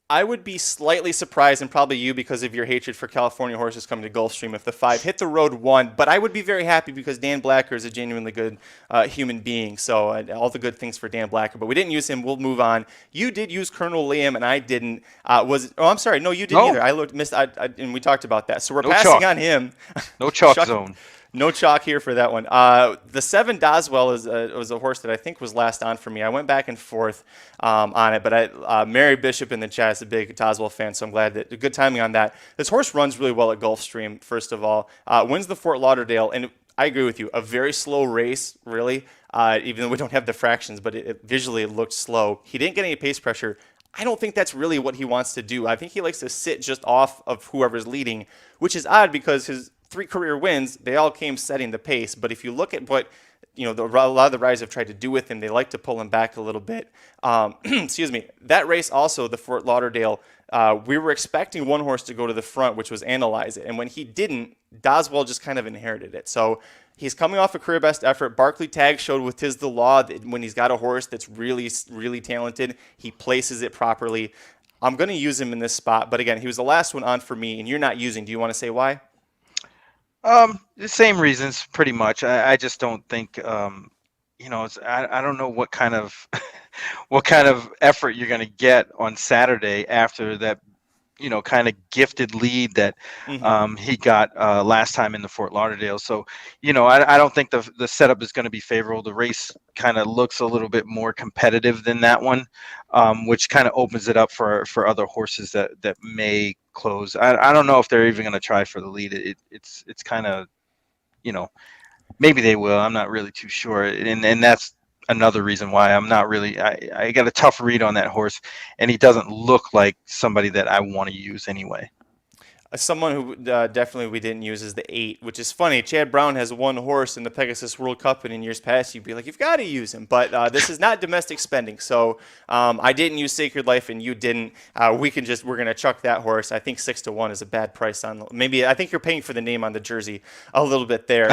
I would be slightly surprised, and probably you because of your hatred for California horses coming to Gulfstream, if the 5 hit the road 1. But I would be very happy because Dan Blacker is a genuinely good human being. So all the good things for Dan Blacker. But we didn't use him. We'll move on. You did use Colonel Liam, and I didn't. I'm sorry. No, you didn't No. either. And we talked about that. So we're No passing chalk. on him. No chalk Chuck- zone. No chalk here for that one. The 7 Doswell was a horse that I think was last on for me. I went back and forth on it, but Mary Bishop in the chat is a big Doswell fan, so I'm glad that good timing on that. This horse runs really well at Gulfstream, first of all. Wins the Fort Lauderdale, and I agree with you. A very slow race, really, even though we don't have the fractions, but visually it looked slow. He didn't get any pace pressure. I don't think that's really what he wants to do. I think he likes to sit just off of whoever's leading, which is odd because his 3 career wins, they all came setting the pace. But if you look at what a lot of the riders have tried to do with him, they like to pull him back a little bit. Excuse me. That race also, the Fort Lauderdale, we were expecting one horse to go to the front, which was Analyze It. And when he didn't, Doswell just kind of inherited it. So he's coming off a career best effort. Barkley Tag showed with Tis the Law that when he's got a horse that's really, really talented, he places it properly. I'm going to use him in this spot. But again, he was the last one on for me, and you're not using. Do you want to say why? The same reasons, pretty much. I just don't think, I don't know what kind of what kind of effort you're going to get on Saturday after that, kind of gifted lead that he got last time in the Fort Lauderdale. So, I don't think the setup is going to be favorable. The race kind of looks a little bit more competitive than that one, which kind of opens it up for other horses that may close. I don't know if they're even going to try for the lead. It's kind of, maybe they will. I'm not really too sure. And that's another reason why I'm not really, I got a tough read on that horse, and he doesn't look like somebody that I want to use anyway. Someone who definitely we didn't use is the 8, which is funny. Chad Brown has 1 horse in the Pegasus World Cup, and in years past, you'd be like, you've got to use him. But this is not domestic spending, so I didn't use Sacred Life, and you didn't. We're going to chuck that horse. I think 6-1 is a bad price on. Maybe I think you're paying for the name on the jersey a little bit there.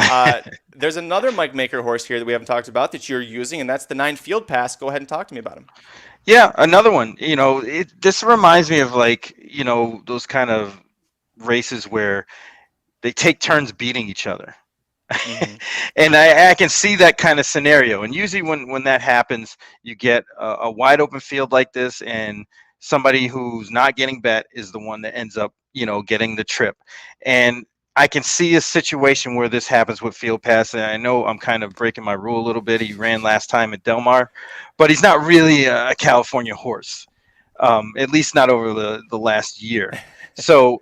There's another Mike Maker horse here that we haven't talked about that you're using, and that's the 9 Field Pass. Go ahead and talk to me about him. Yeah, another one. This reminds me of those kind of races where they take turns beating each other. Mm-hmm. And I can see that kind of scenario. And usually when that happens, you get a wide open field like this, and somebody who's not getting bet is the one that ends up, getting the trip. And I can see a situation where this happens with Field Pass. And I know I'm kind of breaking my rule a little bit. He ran last time at Del Mar, but he's not really a California horse, at least not over the last year. So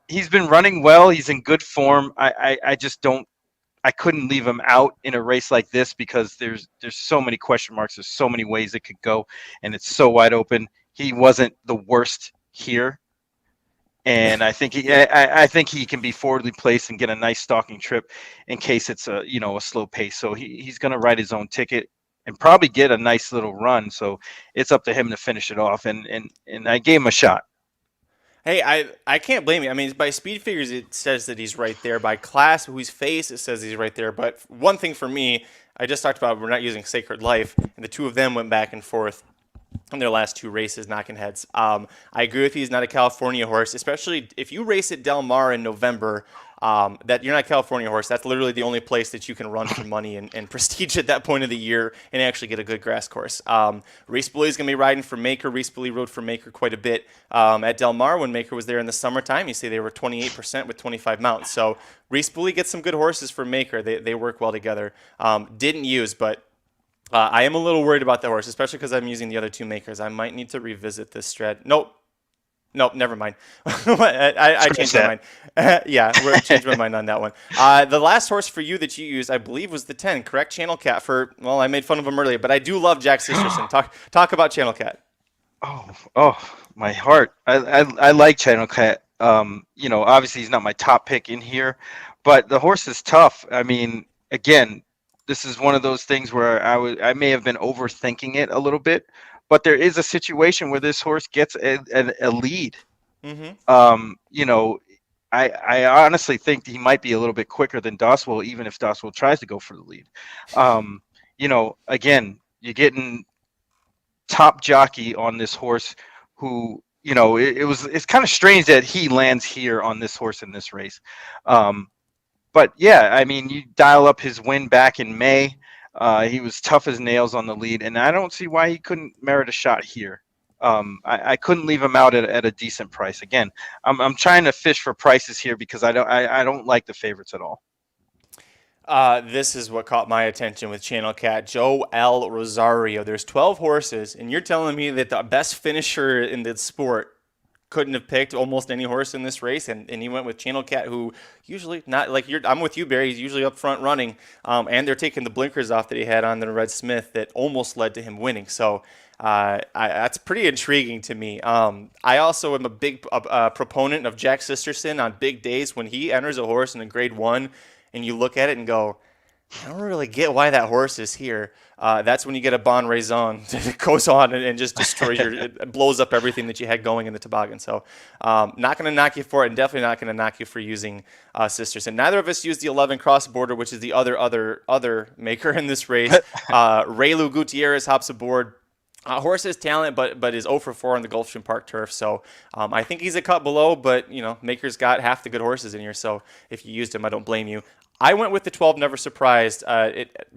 he's been running well. He's in good form. I just don't. I couldn't leave him out in a race like this because there's so many question marks. There's so many ways it could go, and it's so wide open. He wasn't the worst here, and I think he can be forwardly placed and get a nice stalking trip in case it's a slow pace. So he's going to write his own ticket and probably get a nice little run. So it's up to him to finish it off, and I gave him a shot. Hey, I can't blame you. I mean, by speed figures, it says that he's right there. By class, whose face, it says he's right there. But one thing for me, I just talked about we're not using Sacred Life, and the 2 of them went back and forth. in their last 2 races, knocking heads. I agree with you. He's not a California horse, especially if you race at Del Mar in November. That you're not a California horse. That's literally the only place that you can run for money and prestige at that point of the year and actually get a good grass course. Reese Bully's going to be riding for Maker. Reese Bully rode for Maker quite a bit at Del Mar when Maker was there in the summertime. You see they were 28% with 25 mounts. So Reese Bully gets some good horses for Maker. They work well together. Didn't use, but I am a little worried about the horse, especially because I'm using the other 2 Makers. I might need to revisit this strat. Nope, never mind. I changed my mind. Yeah, we're changed my mind on that one. The last horse for you that you used, I believe, was the 10, correct? Channel Cat for, well, I made fun of him earlier, but I do love Jack Sisterson. Talk about Channel Cat. Oh, my heart. I like Channel Cat. Obviously he's not my top pick in here, but the horse is tough. I mean, again, this is one of those things where I may have been overthinking it a little bit. But there is a situation where this horse gets a lead. Mm-hmm. I honestly think he might be a little bit quicker than Doswell, even if Doswell tries to go for the lead. Again, you're getting top jockey on this horse who, it's kind of strange that he lands here on this horse in this race. But yeah, I mean, you dial up his win back in May. He was tough as nails on the lead, and I don't see why he couldn't merit a shot here. I couldn't leave him out at a decent price. Again, I'm trying to fish for prices here because I don't like the favorites at all. This is what caught my attention with Channel Cat. Joe L. Rosario. There's 12 horses, and you're telling me that the best finisher in the sport couldn't have picked almost any horse in this race, and he went with Channel Cat, who usually not like I'm with you, Barry. He's usually up front running, and they're taking the blinkers off that he had on the Red Smith that almost led to him winning. So that's pretty intriguing to me. I also am a big proponent of Jack Sisterson on big days when he enters a horse in a Grade 1, and you look at it and go, I don't really get why that horse is here. That's when you get a bon raison that goes on and just destroys it blows up everything that you had going in the toboggan. So not going to knock you for it, and definitely not going to knock you for using Sisterson. Neither of us used the 11 cross border, which is the other Maker in this race. Raylu Gutierrez hops aboard. Horse has talent, but is 0 for 4 on the Gulfstream Park turf. So I think he's a cut below, but Maker's got half the good horses in here. So if you used him, I don't blame you. I went with the 12, Never Surprised,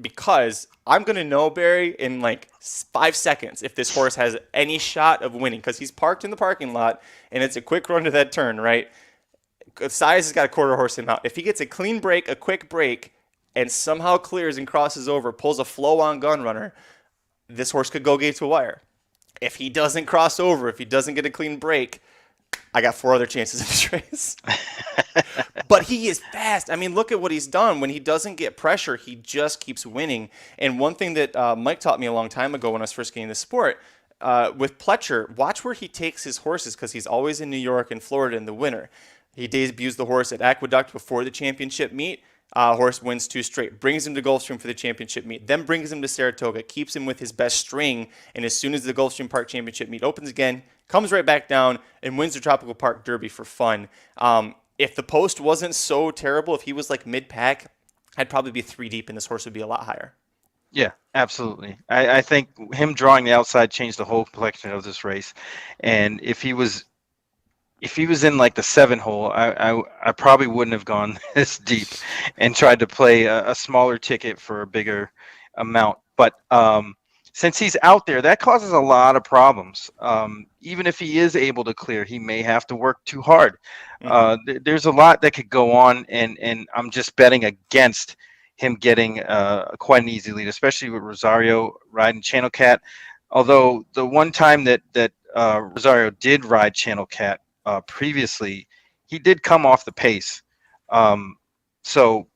because I'm going to know, Barry, in like 5 seconds if this horse has any shot of winning, because he's parked in the parking lot, and it's a quick run to that turn, right? Size has got a quarter horse in out. If he gets a clean break, a quick break, and somehow clears and crosses over, pulls a flow on gun runner, this horse could go gate to wire. If he doesn't cross over, if he doesn't get a clean break, I got 4 other chances in this race. But he is fast. I mean, look at what he's done. When he doesn't get pressure, he just keeps winning. And one thing that Mike taught me a long time ago when I was first getting into sport, with Pletcher, watch where he takes his horses, because he's always in New York and Florida in the winter. He debuts the horse at Aqueduct before the championship meet. Horse wins 2 straight, brings him to Gulfstream for the championship meet, then brings him to Saratoga, keeps him with his best string, and as soon as the Gulfstream Park championship meet opens again, comes right back down and wins the Tropical Park Derby for fun. If the post wasn't so terrible, if he was like mid-pack, I'd probably be 3 deep, and this horse would be a lot higher. Yeah, absolutely. I think him drawing the outside changed the whole complexion of this race, and if he was in like the 7 hole, I probably wouldn't have gone this deep and tried to play a smaller ticket for a bigger amount. But since he's out there, that causes a lot of problems. Even if he is able to clear, he may have to work too hard. There's a lot that could go on, and I'm just betting against him getting quite an easy lead, especially with Rosario riding Channel Cat. Although the one time that Rosario did ride Channel Cat previously, he did come off the pace. So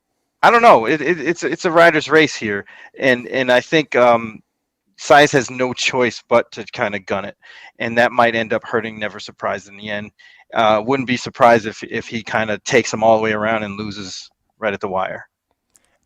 I don't know. It's a rider's race here, and I think Size has no choice but to kind of gun it, and that might end up hurting Never Surprised in the end. Wouldn't be surprised if he kind of takes him all the way around and loses right at the wire.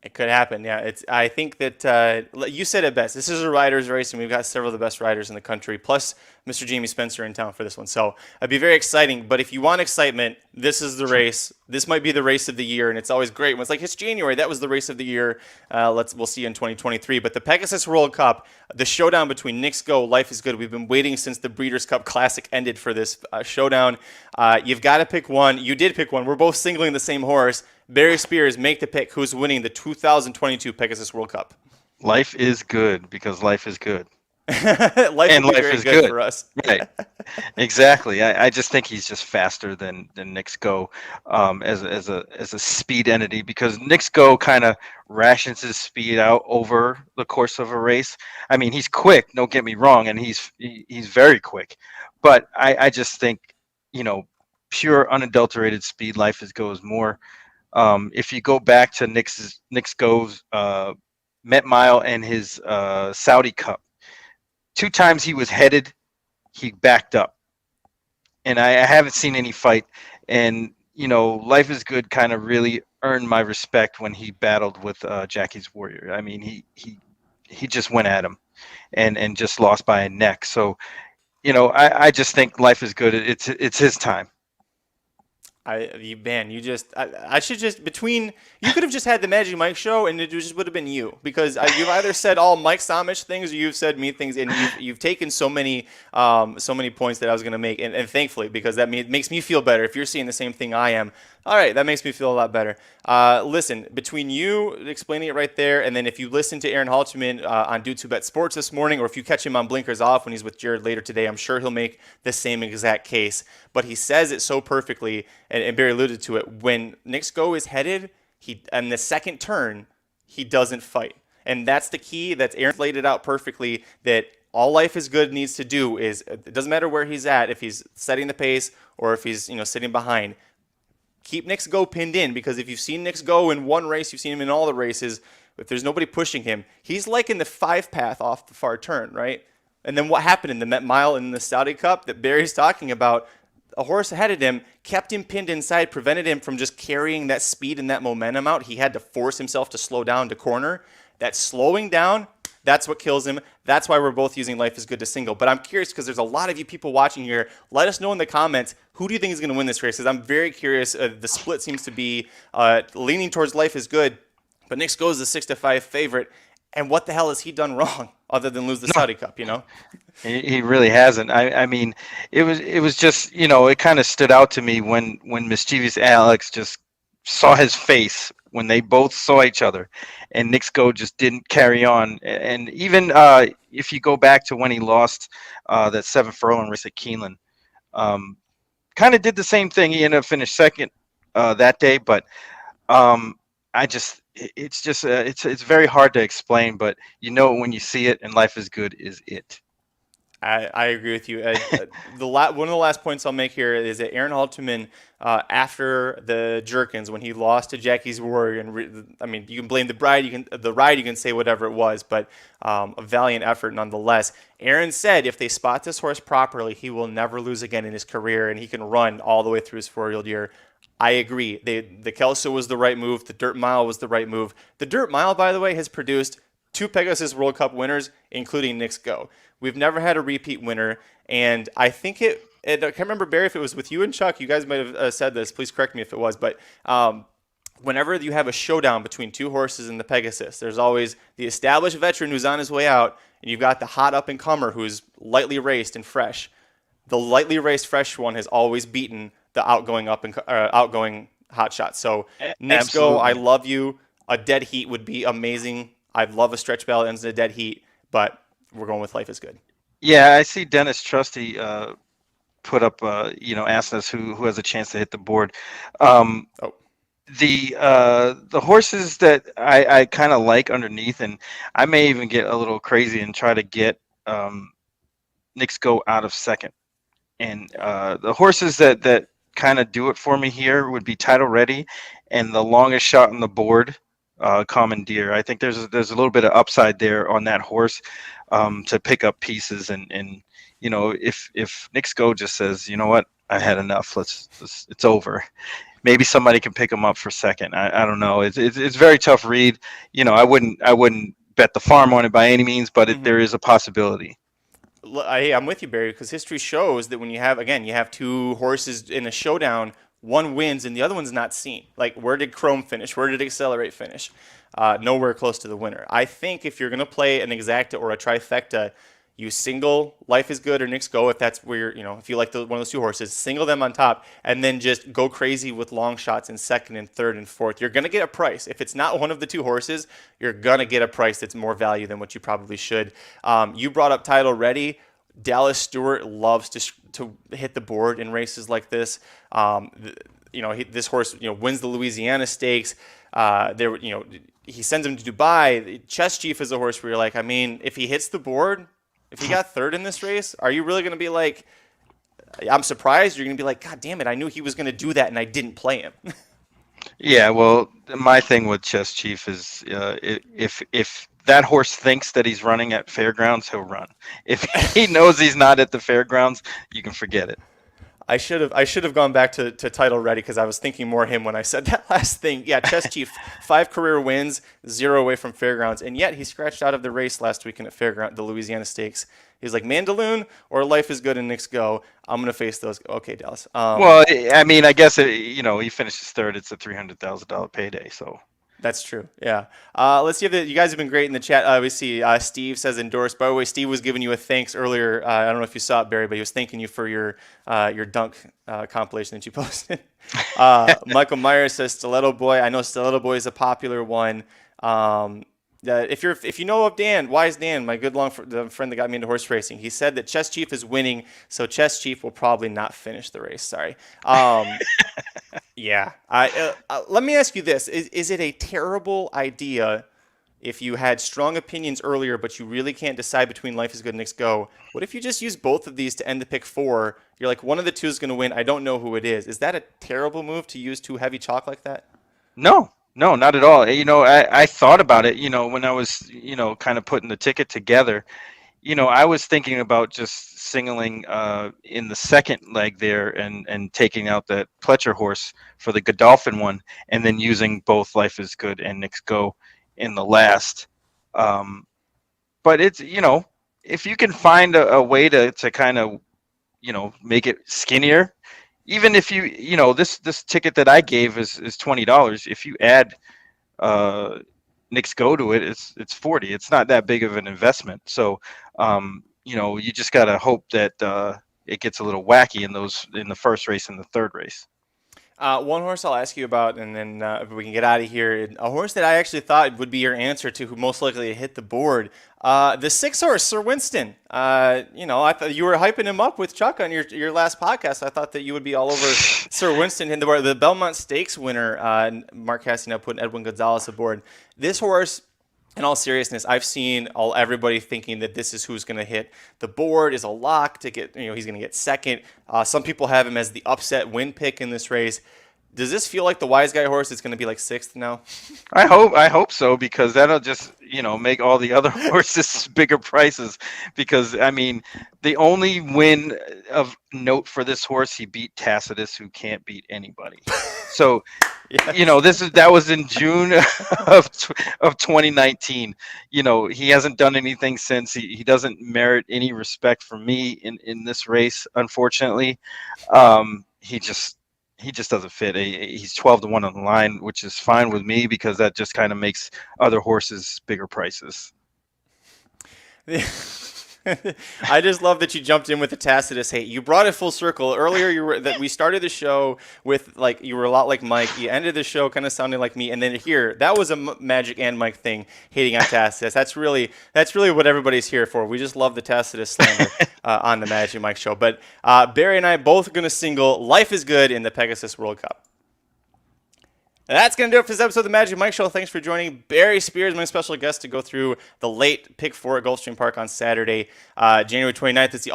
It could happen, yeah. I think that you said it best. This is a riders' race, and we've got several of the best riders in the country, plus Mr. Jamie Spencer in town for this one. So it'd be very exciting. But if you want excitement, this is the race. This might be the race of the year, and it's always great when it's like it's January. That was the race of the year. We'll see in 2023. But the Pegasus World Cup, the showdown between Knicks Go, Life is Good. We've been waiting since the Breeders' Cup Classic ended for this showdown. You've got to pick one. You did pick one. We're both singling the same horse. Barry Spears, make the pick. Who's winning the 2022 Pegasus World Cup? Life is good because life is good. Life is good for us. Right. Exactly. I just think he's just faster than Knicks Go as a speed entity, because Knicks Go kind of rations his speed out over the course of a race. I mean, he's quick, don't get me wrong, and he's very quick. But I just think, pure unadulterated speed, Life is Go is more. If you go back to Knicks Go's Met Mile and his Saudi Cup, 2 times he was headed, he backed up, and I haven't seen any fight. And Life is Good kind of really earned my respect when he battled with Jackie's Warrior. I mean, he just went at him and just lost by a neck. So I just think Life is Good. It's his time. I should just you could have just had the Magic Mike show and it just would have been you, because you've either said all Mike Somich things or you've said me things, and you've taken so many points that I was going to make, and thankfully, because that makes me feel better. If you're seeing the same thing I am, all right, that makes me feel a lot better. Listen, between you explaining it right there, and then if you listen to Aaron Halterman on Do 2 Bet Sports this morning, or if you catch him on Blinkers Off when he's with Jared later today, I'm sure he'll make the same exact case. But he says it so perfectly, and Barry alluded to it. When Knicks Go is headed, on the second turn, he doesn't fight. And that's the key. That's Aaron laid it out perfectly, that all Life is Good needs to do is, it doesn't matter where he's at, if he's setting the pace or if he's sitting behind, keep Knicks Go pinned in, because if you've seen Knicks Go in one race, you've seen him in all the races. If there's nobody pushing him, he's like in the 5 path off the far turn, right? And then what happened in the Met Mile and the Saudi Cup that Barry's talking about, a horse ahead of him kept him pinned inside, prevented him from just carrying that speed and that momentum out. He had to force himself to slow down to corner. That slowing down, that's what kills him. That's why we're both using Life is Good to single. But I'm curious, because there's a lot of you people watching here. Let us know in the comments, who do you think is going to win this race? Because I'm very curious. The split seems to be leaning towards Life is Good, but Knicks Go is the 6-5 favorite. And what the hell has he done wrong other than lose the Saudi Cup, He really hasn't. I mean, it was just, it kind of stood out to me when Mischievous Alex just saw his face when they both saw each other, and Knicks Go just didn't carry on. And even if you go back to when he lost that 7 furlong race at Keeneland, kind of did the same thing. He ended up finished second that day, but it's very hard to explain, but when you see it, and Life is Good is it. I agree with you. One of the last points I'll make here is that Aaron Halterman, after the Jerkins, when he lost to Jackie's Warrior, and you can blame the ride, you can say whatever it was, but a valiant effort nonetheless. Aaron said if they spot this horse properly, he will never lose again in his career, and he can run all the way through his 4-year-old year. I agree. The Kelso was the right move. The Dirt Mile was the right move. The Dirt Mile, by the way, has produced 2 Pegasus World Cup winners, including Knicks Go. We've never had a repeat winner, and I think I can't remember, Barry, if it was with you and Chuck. You guys might have said this. Please correct me if it was. But whenever you have a showdown between 2 horses in the Pegasus, there's always the established veteran who's on his way out, and you've got the hot up-and-comer who's lightly raced and fresh. The lightly raced fresh one has always beaten the outgoing hot shot. So Knicks Go, I love you. A dead heat would be amazing. I'd love a stretch bell that ends in a dead heat, but we're going with Life is Good. Yeah, I see Dennis Trusty put up, asking us who has a chance to hit the board. The horses that I kind of like underneath, and I may even get a little crazy and try to get Knicks Go out of second. And the horses that kind of do it for me here would be Title Ready and the longest shot on the board, Commandeer. I think there's a little bit of upside there on that horse to pick up pieces, and if Knicks Go just says, you know what, I had enough, it's over, maybe somebody can pick him up for second. I don't know. It's very tough read. I wouldn't bet the farm on it by any means, but there is a possibility. I'm with you, Barry, because history shows that when you have two horses in a showdown, one wins and the other one's not seen. Like, where did Chrome finish? Where did Accelerate finish? Nowhere close to the winner. I think if you're going to play an exacta or a trifecta, you single Life is Good or Knicks Go, if that's where if you like one of those two horses, single them on top, and then just go crazy with long shots in second and third and fourth. You're going to get a price. If it's not one of the two horses, you're going to get a price that's more value than what you probably should. You brought up Title Ready. Dallas Stewart loves to hit the board in races like this. This horse wins the Louisiana Stakes. He sends him to Dubai. Chess Chief is a horse where you're like, if he hits the board, if he got third in this race, are you really going to be like, I'm surprised? You're going to be like, God damn it, I knew he was going to do that and I didn't play him. Yeah, well, my thing with Chess Chief is if that horse thinks that he's running at fairgrounds, he'll run. If he knows he's not at the fairgrounds, you can forget it. I should have gone back to Title Ready because I was thinking more him when I said that last thing. Yeah, Chess Chief, 5 career wins, 0 away from fairgrounds, and yet he scratched out of the race last weekend at the Louisiana Stakes. He's like, Mandaloon or Life is Good and Knicks Go. I'm going to face those. Okay, Dallas. Well, I guess, he finishes third. It's a $300,000 payday, so. That's true. Yeah. Let's see if you guys have been great in the chat. We see Steve says endorsed. By the way, Steve was giving you a thanks earlier. I don't know if you saw it, Barry, but he was thanking you for your dunk compilation that you posted. Michael Myers says Stiletto Boy. I know Stiletto Boy is a popular one. If you know of Dan, Wise Dan, my good the friend that got me into horse racing, he said that Chess Chief is winning, so Chess Chief will probably not finish the race. Sorry. Yeah. Let me ask you this: is it a terrible idea if you had strong opinions earlier, but you really can't decide between Life is Good and Knicks Go? What if you just use both of these to end the pick 4? You're like, one of the two is going to win. I don't know who it is. Is that a terrible move to use 2 heavy chalk like that? No, not at all. I thought about it, when I was, kind of putting the ticket together. I was thinking about just singling in the second leg there and taking out that Pletcher horse for the Godolphin one, and then using both Life is Good and Knicks Go in the last. But it's, if you can find a way to kind of, make it skinnier, even if this ticket that I gave is $20. If you add Knicks Go to it, it's $40. It's not that big of an investment. So, you just got to hope that it gets a little wacky in the first race and the third race. One horse I'll ask you about, and then if we can get out of here. A horse that I actually thought would be your answer to who most likely to hit the board. The 6 horse, Sir Winston. I thought you were hyping him up with Chuck on your last podcast. I thought that you would be all over Sir Winston hitting the board. The Belmont Stakes winner, Mark Cassey now putting Edwin Gonzalez aboard. This horse, in all seriousness, I've seen everybody thinking that this is who's going to hit the board, is a lock to get, he's going to get second. Some people have him as the upset win pick in this race. Does this feel like the wise guy horse is going to be like 6th now? I hope so, because that'll just, make all the other horses bigger prices. Because, the only win of note for this horse, he beat Tacitus, who can't beat anybody. So, yes. That was in June of 2019. He hasn't done anything since. He doesn't merit any respect from me in this race, unfortunately. He just doesn't fit. He's 12-1 on the line, which is fine with me because that just kind of makes other horses bigger prices. I just love that you jumped in with the Tacitus hate. You brought it full circle. Earlier, we started the show with you were a lot like Mike. You ended the show kind of sounding like me, and then here that was a Magic and Mike thing, hating on Tacitus. That's really what everybody's here for. We just love the Tacitus slander on the Magic Mike show. But Barry and I both going to single Life is Good in the Pegasus World Cup. That's going to do it for this episode of the Magic Mike Show. Thanks for joining Barry Spears, my special guest, to go through the late pick 4 at Gulfstream Park on Saturday, January 29th. It's the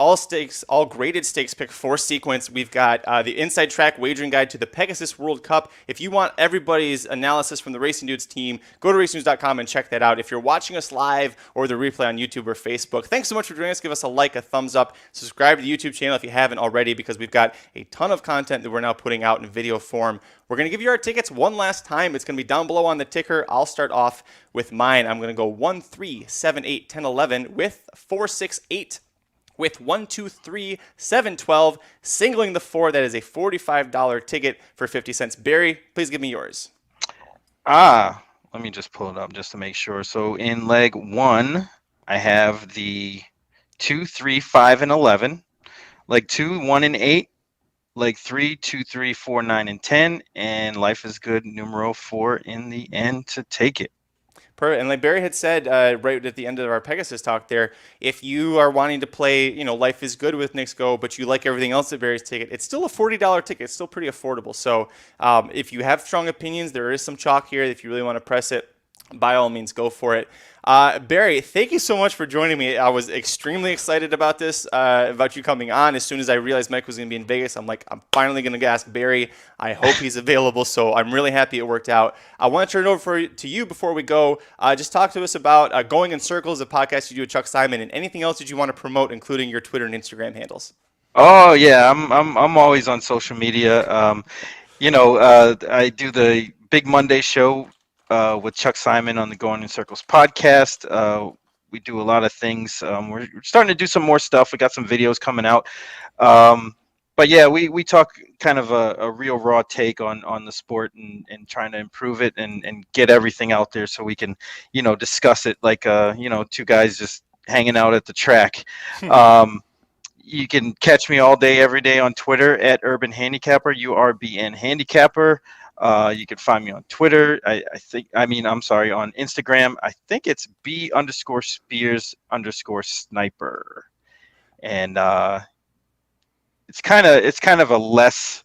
all graded stakes pick 4 sequence. We've got the inside track wagering guide to the Pegasus World Cup. If you want everybody's analysis from the Racing Dudes team, go to racingdudes.com and check that out. If you're watching us live or the replay on YouTube or Facebook, thanks so much for joining us. Give us a like, a thumbs up, subscribe to the YouTube channel if you haven't already, because we've got a ton of content that we're now putting out in video form. We're going to give you our tickets one last time. It's going to be down below on the ticker. I'll start off with mine. I'm going to go 1, 3, 7, 8, 10, 11 with 4, 6, 8 with 1, 2, 3, 7, 12. Singling the 4, that is a $45 ticket for 50 cents. Barry, please give me yours. Let me just pull it up just to make sure. So in leg 1, I have the 2, 3, 5, and 11. Leg 2, 1 and 8. Leg 3, 2, 3, 4, 9, and 10, and Life is Good numero 4 in the end to take it. Perfect. And like Barry had said right at the end of our Pegasus talk there, if you are wanting to play, Life is Good with Knicks Go, but you like everything else at Barry's ticket, it's still a $40 ticket. It's still pretty affordable. So if you have strong opinions, there is some chalk here. If you really want to press it, by all means, go for it. Barry, thank you so much for joining me. I was extremely excited about this, about you coming on. As soon as I realized Mike was going to be in Vegas, I'm like, I'm finally going to ask Barry. I hope he's available, so I'm really happy it worked out. I want to turn it over to you before we go. Just talk to us about Going in Circles, a podcast you do with Chuck Simon, and anything else that you want to promote, including your Twitter and Instagram handles. Oh yeah, I'm always on social media. I do the Big Monday show with Chuck Simon on the Going in Circles podcast. We do a lot of things. We're starting to do some more stuff. We got some videos coming out. But yeah, we talk kind of a real raw take on the sport and trying to improve it and get everything out there so we can, discuss it like, two guys just hanging out at the track. You can catch me all day, every day on Twitter at Urban Handicapper, URBN Handicapper. You can find me on Twitter. on Instagram. I think it's B_Spears_sniper. And it's kind of a less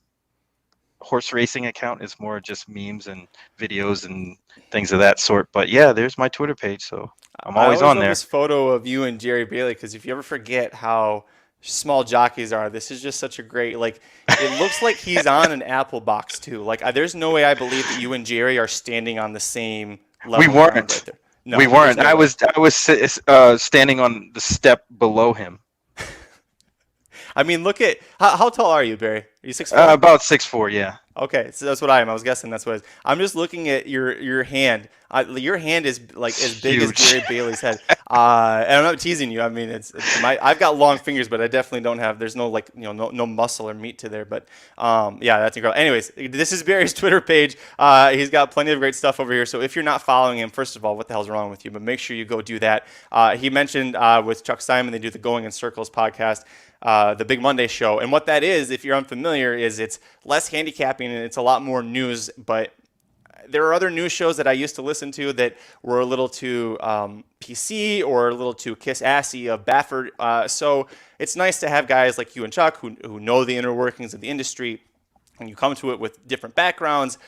horse racing account. It's more just memes and videos and things of that sort. But yeah, there's my Twitter page. So I'm always on there. This photo of you and Jerry Bailey, because if you ever forget how small jockeys are, this is just such a great, it looks like he's on an Apple box too. There's no way I believe that you and Jerry are standing on the same level. We weren't. Right there. No, we weren't. No I was standing on the step below him. I mean, look at how tall are you, Barry? Are you 6'4"? About 6'4", yeah. Okay, so that's what I am. I was guessing that's what it is. I'm just looking at your hand. Your hand is as big as Jerry Bailey's head. And I'm not teasing you. I mean, I've got long fingers, but I definitely don't have. There's no no muscle or meat to there. But yeah, that's incredible. Anyways, this is Barry's Twitter page. He's got plenty of great stuff over here. So if you're not following him, first of all, what the hell's wrong with you? But make sure you go do that. He mentioned with Chuck Simon, they do the Going in Circles podcast. The Big Monday show. And what that is, if you're unfamiliar, is it's less handicapping and it's a lot more news. But there are other news shows that I used to listen to that were a little too PC or a little too kiss-assy of Baffert. So it's nice to have guys like you and Chuck who know the inner workings of the industry. And you come to it with different backgrounds.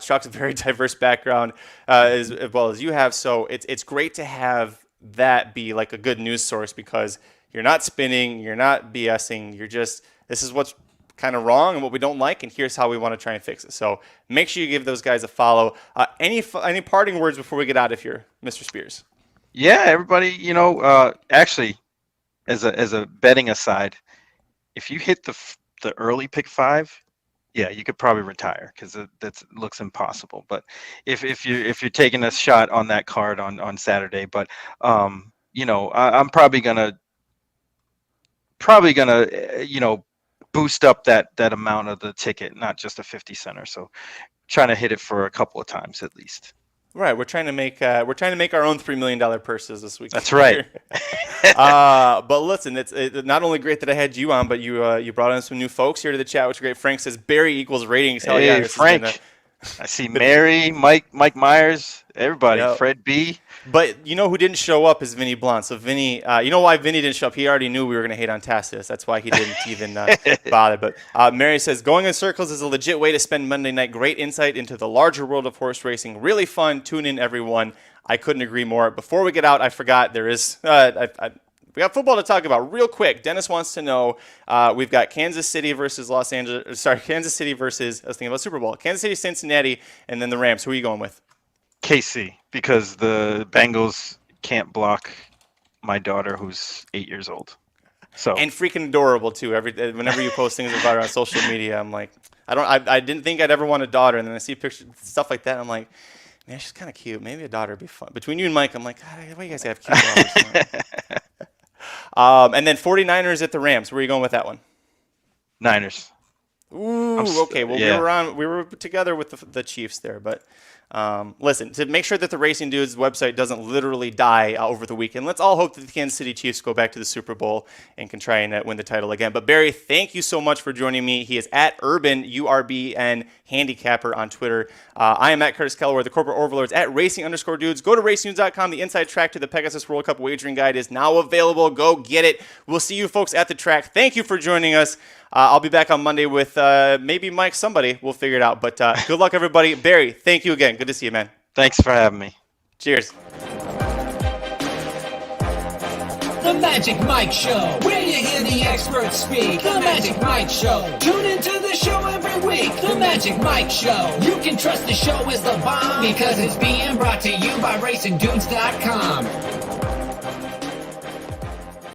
Chuck's a very diverse background as well as you have. So it's great to have that be like a good news source, because you're not spinning, you're not BSing, this is what's kind of wrong and what we don't like, and here's how we want to try and fix it. So make sure you give those guys a follow. Any parting words before we get out of here, Mr. Spears? Yeah, everybody, actually, as a betting aside, if you hit the early pick 5, yeah, you could probably retire, because that looks impossible. But if you're taking a shot on that card on Saturday, but I'm probably gonna boost up that amount of the ticket, not just a 50 center. So trying to hit it for a couple of times at least. Right, we're trying to make our own $3 million purses this week. That's right. But listen, it's not only great that I had you on, but you brought in some new folks here to the chat, which is great. Frank says Barry equals ratings. Hell hey, yeah, I see Mary, Mike Myers, everybody, Yep. Fred B. But you know who didn't show up is Vinny Blunt. So Vinny, you know why Vinny didn't show up? He already knew we were going to hate on Tacitus. That's why he didn't even bother. But Mary says, going in circles is a legit way to spend Monday night. Great insight into the larger world of horse racing. Really fun. Tune in, everyone. I couldn't agree more. Before we get out, I forgot there is we got football to talk about real quick. Dennis wants to know, we've got Kansas City versus Kansas City versus, I was thinking about Super Bowl. Kansas City, Cincinnati, and then the Rams. Who are you going with? KC, because the Bengals can't block my daughter who's 8 years old. So And freaking adorable too. Whenever you post things about her on social media, I'm like, I didn't think I'd ever want a daughter, and then I see pictures, stuff like that, I'm like, man, she's kind of cute. Maybe a daughter would be fun. Between you and Mike, I'm like, God, why you guys have cute daughters? And then 49ers at the Rams. Where are you going with that one? Niners. Ooh, okay. Well, yeah. we were together with the Chiefs there, but listen, to make sure that the Racing Dudes website doesn't literally die over the weekend, let's all hope that the Kansas City Chiefs go back to the Super Bowl and can try and win the title again. But Barry, thank you so much for joining me. He is at Urban, URBN, handicapper on Twitter. I am at Curtis Kalleward, the corporate overlords at racing_dudes. Go to racingdudes.com. The inside track to the Pegasus World Cup wagering guide is now available. Go get it. We'll see you folks at the track. Thank you for joining us. I'll be back on Monday with maybe Mike, somebody. We'll figure it out. But good luck, everybody. Barry, thank you again. Good to see you, man. Thanks for having me. Cheers. The Magic Mike Show, where you hear the experts speak. The Magic Mike Show. Tune into the show every week. The Magic Mike Show. You can trust the show is the bomb because it's being brought to you by RacingDudes.com.